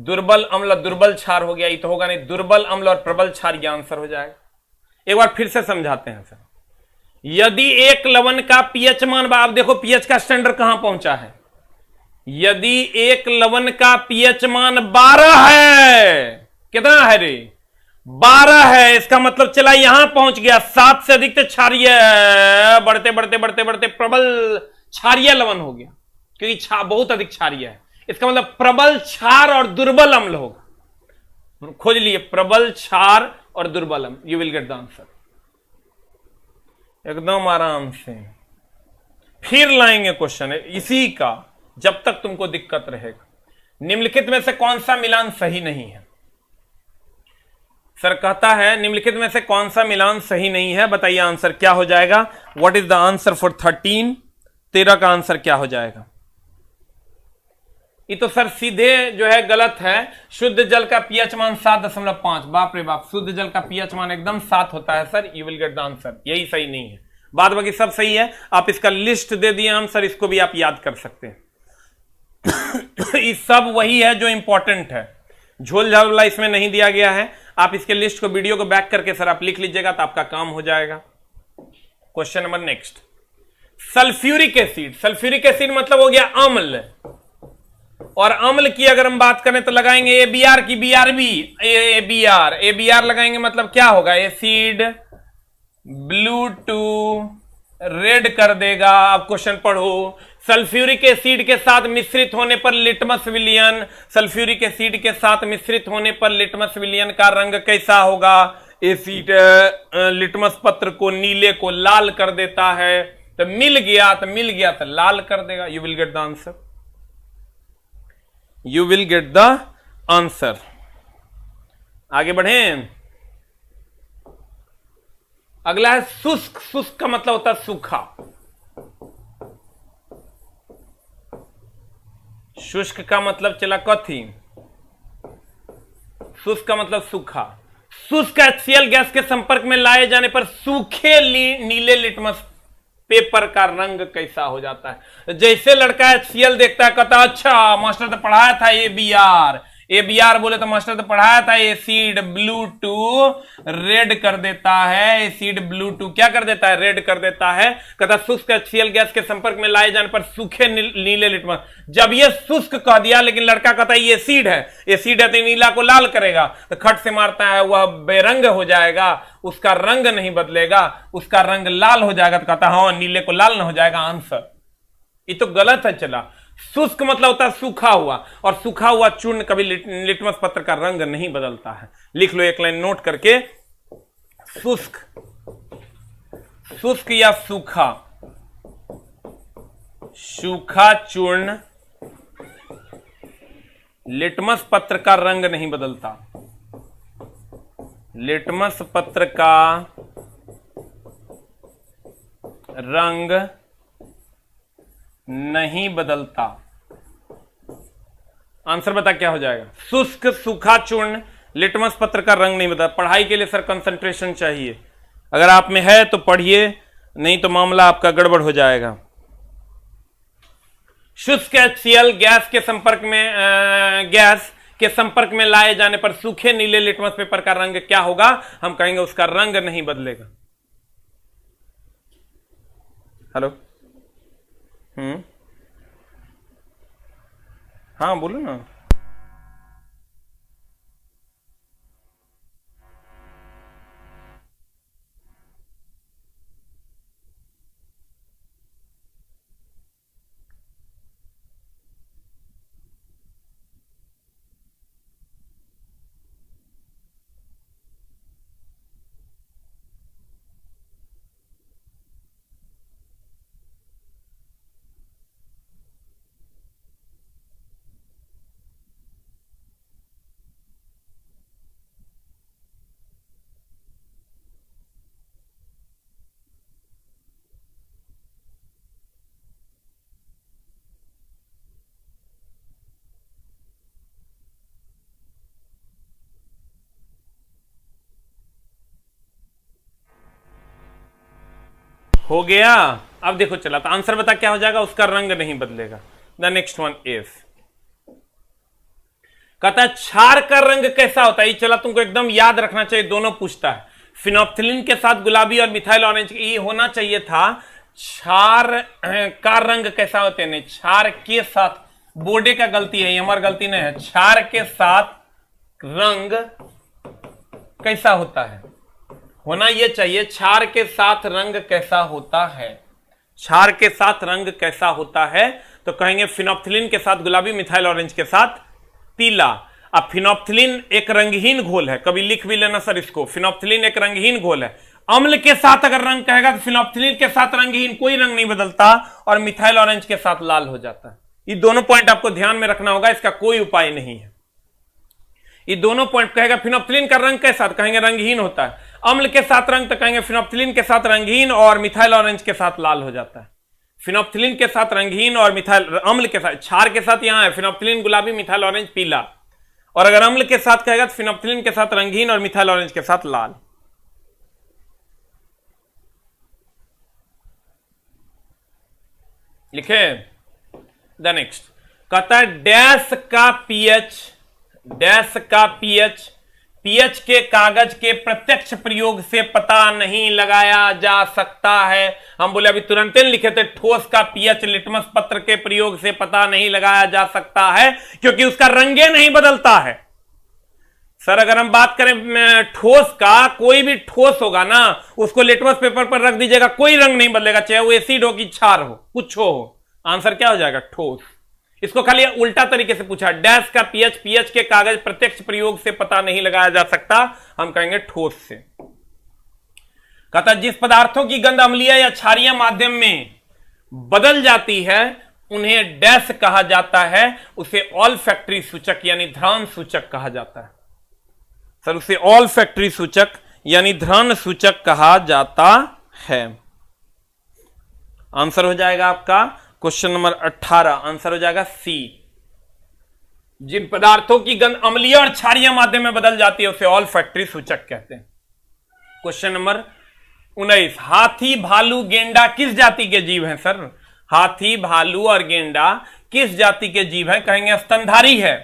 दुर्बल अम्ल दुर्बल क्षार हो गया, ये तो होगा नहीं। दुर्बल अम्ल और प्रबल क्षार, यह आंसर हो जाएगा। एक बार फिर से समझाते हैं सर। यदि एक लवण का पीएच मान, आप देखो पीएच का स्टैंडर्ड कहां पहुंचा है। यदि एक लवण का पीएच मान 12 है, कितना है रे? 12 है, इसका मतलब चला यहां पहुंच गया। 7 से अधिक तो क्षारीय, बढ़ते बढ़ते बढ़ते बढ़ते प्रबल क्षारीय लवण हो गया, क्योंकि बहुत अधिक क्षारीय है। इसका मतलब प्रबल क्षार और दुर्बल अम्ल होगा। खोज लिए, प्रबल क्षार और दुर्बल अम्ल, you will get the answer एकदम आराम से। फिर लाएंगे क्वेश्चन इसी का, जब तक तुमको दिक्कत रहेगा। निम्नलिखित में से कौन सा मिलान सही नहीं है? सर कहता है निम्नलिखित में से कौन सा मिलान सही नहीं है, बताइए आंसर क्या हो जाएगा। What is the answer for 13? 13 का आंसर क्या हो जाएगा? ये तो सर सीधे जो है गलत है। शुद्ध जल का पीएच मान 7.5। बाप रे बाप, शुद्ध जल का पीएच मान एकदम 7 होता है sir. You will get the answer, यही सही नहीं है। बाद बाकी सब सही है। आप इसका लिस्ट दे दिए हम सर, इसको भी आप याद कर सकते हैं। ये सब वही है जो इंपॉर्टेंट है, झोल झाल वाला इसमें नहीं दिया गया है। आप इसके लिस्ट को, वीडियो को बैक करके सर आप लिख लीजिएगा तो आपका काम हो जाएगा। Question number next, sulphuric acid. Sulphuric acid मतलब हो गया अम्ल, और अम्ल की अगर हम बात करें तो लगाएंगे एबीआर की बीआरबी, एबीआर। एबीआर लगाएंगे मतलब क्या होगा? एसिड ब्लू टू रेड कर देगा। अब क्वेश्चन पढ़ो। सल्फ्यूरिक एसिड के साथ मिश्रित होने पर लिटमस विलयन, सल्फ्यूरिक एसिड के साथ मिश्रित होने पर लिटमस विलयन का रंग कैसा होगा? एसिड लिटमस पत्र को, नीले को लाल कर देता है। तो मिल गया तो लाल कर देगा। You will get the answer, you will get the answer. आगे बढ़ें। अगला है शुष्क। शुष्क का मतलब होता है सूखा। शुष्क का मतलब चला कथी? शुष्क का मतलब सूखा। शुष्क HCl गैस के संपर्क में लाए जाने पर सूखे नीले लिटमस पेपर का रंग कैसा हो जाता है? जैसे लड़का HCl देखता है, कहता है अच्छा मास्टर तो पढ़ाया था एबीआर। एबीआर बोले तो मास्टर तो पढ़ाया था। एसिड ब्लू टू रेड कर देता है। एसिड ब्लू टू क्या कर देता है? रेड कर देता है। कहता शुष्क HCl गैस के संपर्क में लाए जाने पर सूखे नीले लिटमस। जब ये शुष्क कह दिया, लेकिन लड़का कहता है ये एसिड है। एसिड है तो नीला को लाल करेगा, तो खट से मारता है, वह बेरंग हो जाएगा, उसका रंग नहीं बदलेगा, उसका रंग लाल हो जाएगा। तो कहता हाँ नीले को लाल ना हो जाएगा, आंसर। ये तो गलत है। चला, शुष्क मतलब होता है सूखा हुआ, और सूखा हुआ चूर्ण कभी लिटमस पत्र का रंग नहीं बदलता है। लिख लो एक लाइन नोट करके, शुष्क, शुष्क या सूखा, सूखा चूर्ण लिटमस पत्र का रंग नहीं बदलता। लिटमस पत्र का रंग नहीं बदलता। आंसर बता क्या हो जाएगा? शुष्क सूखा चूर्ण लिटमस पत्र का रंग नहीं बदलता। पढ़ाई के लिए सर कंसंट्रेशन चाहिए। अगर आप में है तो पढ़िए, नहीं तो मामला आपका गड़बड़ हो जाएगा। शुष्क HCl गैस के संपर्क में गैस के संपर्क में लाए जाने पर सूखे नीले लिटमस पेपर का रंग क्या होगा? हम कहेंगे उसका रंग नहीं बदलेगा। हेलो, हाँ बोलो ना। हो गया। अब देखो चला, तो आंसर बता क्या हो जाएगा? उसका रंग नहीं बदलेगा। द नेक्स्ट वन इज कहता है क्षार का रंग कैसा होता है, ये चला तुमको एकदम याद रखना चाहिए, दोनों पूछता है। फिनोप्थिलीन के साथ गुलाबी और मिथाइल ऑरेंज, ये होना चाहिए था क्षार का रंग कैसा होते हैं, क्षार के साथ, बोर्डे का गलती है, ये हमारी गलती नहीं है। क्षार के साथ रंग कैसा होता है, होना यह चाहिए क्षार के साथ रंग कैसा होता है, क्षार के साथ रंग कैसा होता है, तो कहेंगे फिनोप्थिलीन के साथ गुलाबी, मिथाइल ऑरेंज के साथ पीला। अब फिनोप्थिलीन एक रंगहीन घोल है, कभी लिख भी लेना सर इसको, फिनोप्थिलीन एक रंगहीन घोल है। अम्ल के साथ अगर रंग कहेगा तो फिनोप्थिलीन के साथ रंगहीन कोई रंग नहीं बदलता और मिथाइल ऑरेंज के साथ लाल हो जाता है। ये दोनों पॉइंट आपको ध्यान में रखना होगा, इसका कोई उपाय नहीं है। ये दोनों पॉइंट कहेगा फिनोप्थिलीन का रंग कैसा, कहेंगे रंगहीन होता है। अम्ल के साथ रंग तो कहेंगे फिनोप्थिलीन के साथ रंगहीन और मिथाइल ऑरेंज के साथ लाल हो जाता है। फिनोप्थिलीन के साथ रंगहीन और मिथाइल, अम्ल के साथ, क्षार के साथ यहां है फिनोप्थिलीन गुलाबी, मिथाइल ऑरेंज पीला, और अगर अम्ल के साथ कहेगा तो फिनोप्थिलीन के साथ रंगहीन और मिथाइल ऑरेंज के साथ लाल। लिखे द नेक्स्ट, कहता है डैश का पीएच, डैश का पीएच, पीएच के कागज के प्रत्यक्ष प्रयोग से पता नहीं लगाया जा सकता है। हम बोले अभी तुरंत लिखे थे, ठोस का पीएच लिटमस पत्र के प्रयोग से पता नहीं लगाया जा सकता है क्योंकि उसका रंगे नहीं बदलता है। सर अगर हम बात करें ठोस का, कोई भी ठोस होगा ना, उसको लिटमस पेपर पर रख दीजिएगा, कोई रंग नहीं बदलेगा, चाहे वो एसिड हो कि क्षार हो, कुछ हो। आंसर क्या हो जाएगा, ठोस। इसको खाली उल्टा तरीके से पूछा, डैश का पीएच, पीएच के कागज प्रत्यक्ष प्रयोग से पता नहीं लगाया जा सकता, हम कहेंगे ठोस से। कहता जिस पदार्थों की गंध अम्लीय या क्षारीय माध्यम में बदल जाती है उन्हें डैश कहा जाता है, उसे ऑल्फैक्टरी सूचक यानी घ्राण सूचक कहा जाता है। सर उसे ऑल्फैक्टरी सूचक यानी घ्राण सूचक कहा जाता है। आंसर हो जाएगा आपका क्वेश्चन नंबर 18, आंसर हो जाएगा सी। जिन पदार्थों की गंध अम्लीय और क्षारीय माध्यम में बदल जाती है उसे ऑल्फैक्टरी सूचक कहते हैं। क्वेश्चन नंबर 19, हाथी, भालू, गेंडा किस जाति के जीव हैं सर? हाथी, भालू और गेंडा किस जाति के जीव हैं? कहेंगे स्तनधारी है।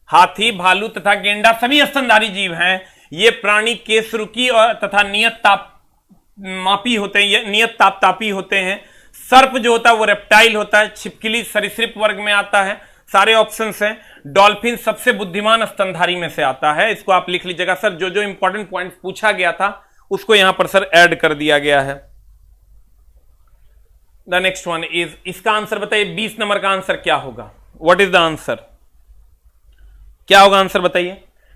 हाथी, भालू तथा गेंडा सभी स्तनधारी जीव हैं। ये प्राणी केसरुकी और तथा नियत तापमापी होते हैं, नियत तापतापी होते हैं। सर्प जो होता है वो रेप्टाइल होता है। छिपकली सरीसृप वर्ग में आता है। सारे ऑप्शंस हैं। डॉल्फिन सबसे बुद्धिमान स्तनधारी में से आता है। इसको आप लिख लीजिएगा सर, जो जो इंपॉर्टेंट पॉइंट पूछा गया था उसको यहां पर सर ऐड कर दिया गया है। द नेक्स्ट वन इज, इसका आंसर बताइए 20 नंबर का आंसर क्या होगा? What is the answer? क्या होगा आंसर बताइए?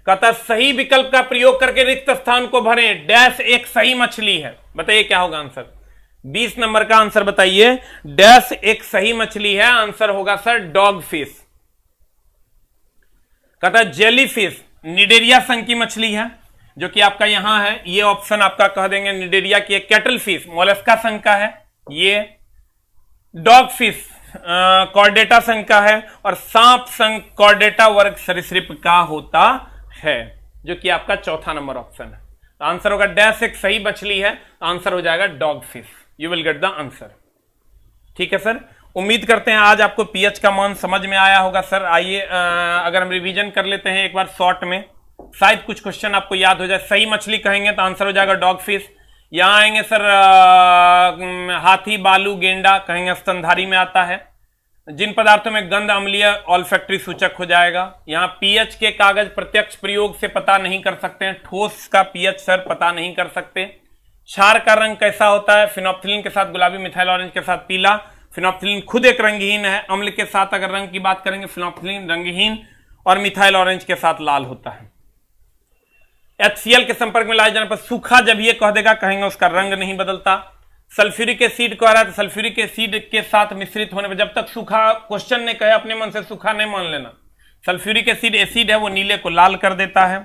कहता सही विकल्प का प्रयोग करके रिक्त स्थान को भरें, डैश एक सही मछली है। बताइए क्या होगा आंसर? 20 नंबर का आंसर बताइए, डैश एक सही मछली है। आंसर होगा सर डॉग फिश। कहता जेली फिश निडेरिया संघ की मछली है, जो कि आपका यहां है। ये ऑप्शन आपका कह देंगे निडेरिया की। कैटल फिश मोलस्का संघ का है। ये डॉग फिश कॉर्डेटा संघ का है। और सांप संघ कॉर्डेटा वर्ग सरीसृप का होता है, जो कि आपका चौथा नंबर ऑप्शन है। तो आंसर होगा डैश एक सही मछली है। आंसर हो जाएगा dog fish. You will get the answer. ठीक है सर, उम्मीद करते हैं आज आपको पीएच का मान समझ में आया होगा सर। आइए अगर हम रिवीजन कर लेते हैं एक बार शॉर्ट में, शायद कुछ क्वेश्चन आपको याद हो जाए। सही मछली कहेंगे तो आंसर हो जाएगा डॉग फिश। यहां आएंगे सर हाथी, बालू, गेंडा कहेंगे स्तनधारी में आता है। जिन पदार्थों में गंध अम्लीय ऑल्फैक्टरी सूचक हो जाएगा। यहां पीएच के कागज प्रत्यक्ष प्रयोग से पता नहीं कर सकते हैं। ठोस का पीएच सर पता नहीं कर सकते। क्षार का रंग कैसा होता है? फिनोप्थिलीन के साथ गुलाबी, मिथाइल ऑरेंज के साथ पीला। फिनोप्थिलीन खुद एक रंगहीन है। अम्ल के साथ अगर रंग की बात करेंगे फिनोप्थिलीन रंगहीन और मिथाइल ऑरेंज के साथ लाल होता है। HCl के संपर्क में लाए जाने पर सूखा जब ये कह देगा, कहेंगे उसका रंग नहीं बदलता। सल्फ्यूरिक एसिड कह रहा है तो सल्फ्यूरिक एसिड के साथ मिश्रित होने पर, जब तक सूखा क्वेश्चन ने कहे अपने मन से सूखा नहीं मान लेना। सल्फ्यूरिक एसिड है, वो नीले को लाल कर देता है।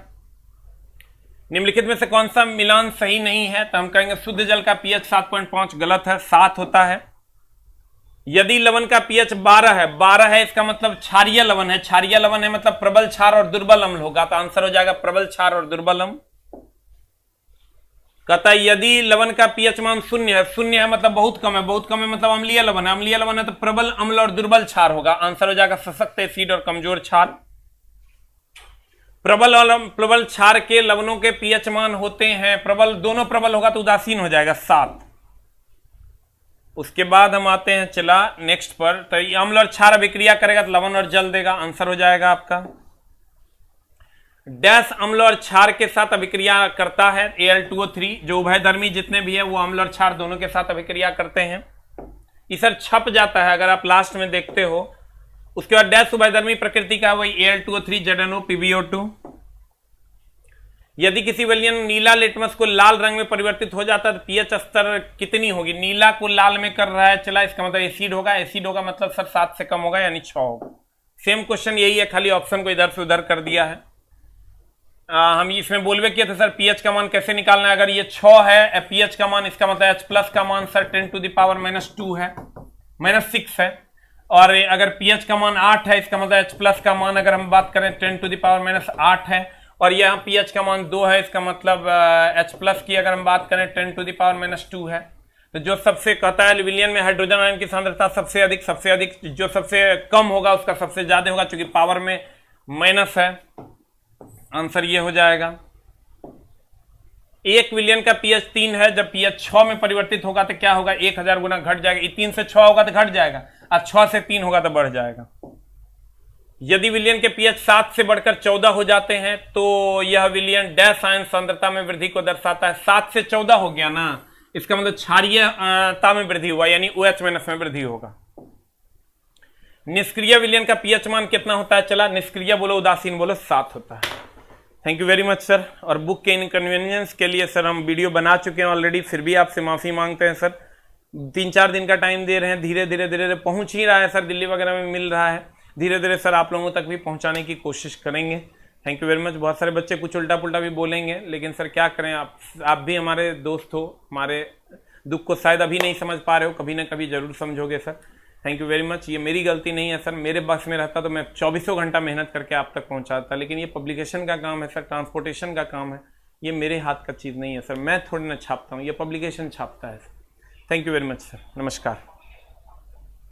निम्नलिखित में से कौन सा मिलान सही नहीं है? तो हम कहेंगे शुद्ध जल का पीएच 7.5 गलत है, 7 होता है। यदि लवण का पीएच 12 है इसका मतलब क्षारीय लवण है। क्षारीय लवण है मतलब प्रबल क्षार और दुर्बल अम्ल होगा, तो आंसर हो जाएगा प्रबल क्षार और दुर्बल अम्ल। कहता है यदि लवण का पीएच मान 0 है, 0 है मतलब बहुत कम है, बहुत कम है मतलब अम्लीय लवण है, अम्लीय लवण है तो प्रबल अम्ल और दुर्बल क्षार होगा। आंसर हो जाएगा सशक्त एसिड और कमजोर क्षार। प्रबल और प्रबल क्षार के लवणों के पीएच मान होते हैं, प्रबल दोनों प्रबल होगा तो उदासीन हो जाएगा 7। उसके बाद हम आते हैं चला नेक्स्ट पर, तो अम्ल और क्षार अभिक्रिया करेगा तो लवण और जल देगा, आंसर हो जाएगा आपका। डैश अम्ल और क्षार के साथ अभिक्रिया करता है Al2O3, जो उभयधर्मी जितने भी है वो अम्ल और क्षार दोनों के साथ अभिक्रिया करते हैं। ये सर छप जाता है अगर आप लास्ट में देखते हो। उसके बाद डैश उभयधर्मी प्रकृति का वही Al2O3 ZnO PbO2। यदि किसी विलयन नीला लिटमस को लाल रंग में परिवर्तित हो जाता है तो पीएच स्तर कितनी होगी? नीला को लाल में कर रहा है चला, इसका मतलब एसिड होगा, एसिड होगा मतलब सर 7 से कम होगा यानी 6 होगा। सेम क्वेश्चन यही है, खाली ऑप्शन को इधर से उधर कर दिया है। हम इसमें बोलवे किए थे सर पीएच का मान कैसे निकालना है। अगर ये 6 है पीएच का मान, इसका मतलब H प्लस का मान सर 10⁻⁻2 है, -6 है। और अगर पीएच का मान 8 है, इसका मतलब H प्लस का मान अगर हम बात करें 10⁻⁸ है, और यहाँ पीएच का मान 2 है, इसका मतलब H प्लस की अगर हम बात करें 10⁻⁻2 है। तो जो सबसे कहता है विलयन में हाइड्रोजन आयन की सांद्रता सबसे अधिक, जो सबसे कम होगा उसका सबसे ज्यादा होगा, क्योंकि पावर में माइनस है। आंसर ये हो जाएगा। एक विलयन का पीएच 3 है, जब पीएच 6 में परिवर्तित होगा तो क्या होगा? 1000 गुना घट जाएगा। 3 से 6 होगा तो घट जाएगा, और 6 से 3 होगा तो बढ़ जाएगा। यदि विलयन के पीएच 7 से बढ़कर 14 हो जाते हैं तो यह विलयन डैश आयन सांद्रता में वृद्धि को दर्शाता है। 7 से 14 हो गया ना, इसका मतलब क्षारीयता में वृद्धि हुआ, यानी OH- में वृद्धि होगा। निष्क्रिय विलयन का पीएच मान कितना होता है? चला निष्क्रिय बोलो उदासीन बोलो 7 होता है। Thank you very much sir. और बुक के इनकन्वीनियंस के लिए सर हम वीडियो बना चुके हैं ऑलरेडी, फिर भी आपसे माफी मांगते हैं सर। 3-4 दिन का टाइम दे रहे हैं, धीरे धीरे पहुंच ही रहा है सर, दिल्ली वगैरह में मिल रहा है। धीरे धीरे सर आप लोगों तक भी पहुंचाने की कोशिश करेंगे। Thank you very much. बहुत सारे बच्चे कुछ उल्टा पुल्टा भी बोलेंगे, लेकिन सर क्या करें, आप भी हमारे दोस्त हो, हमारे दुख को शायद अभी नहीं समझ पा रहे हो, कभी ना कभी जरूर समझोगे sir. Thank you very much. ये मेरी गलती नहीं है सर, मेरे बस में रहता तो मैं 24 घंटा मेहनत करके आप तक पहुंचाता, लेकिन ये पब्लिकेशन का काम है सर, ट्रांसपोर्टेशन का काम है, ये मेरे हाथ का चीज़ नहीं है सर। मैं थोड़ी ना छापता हूँ, ये पब्लिकेशन छापता है। Thank you very much sir, नमस्कार।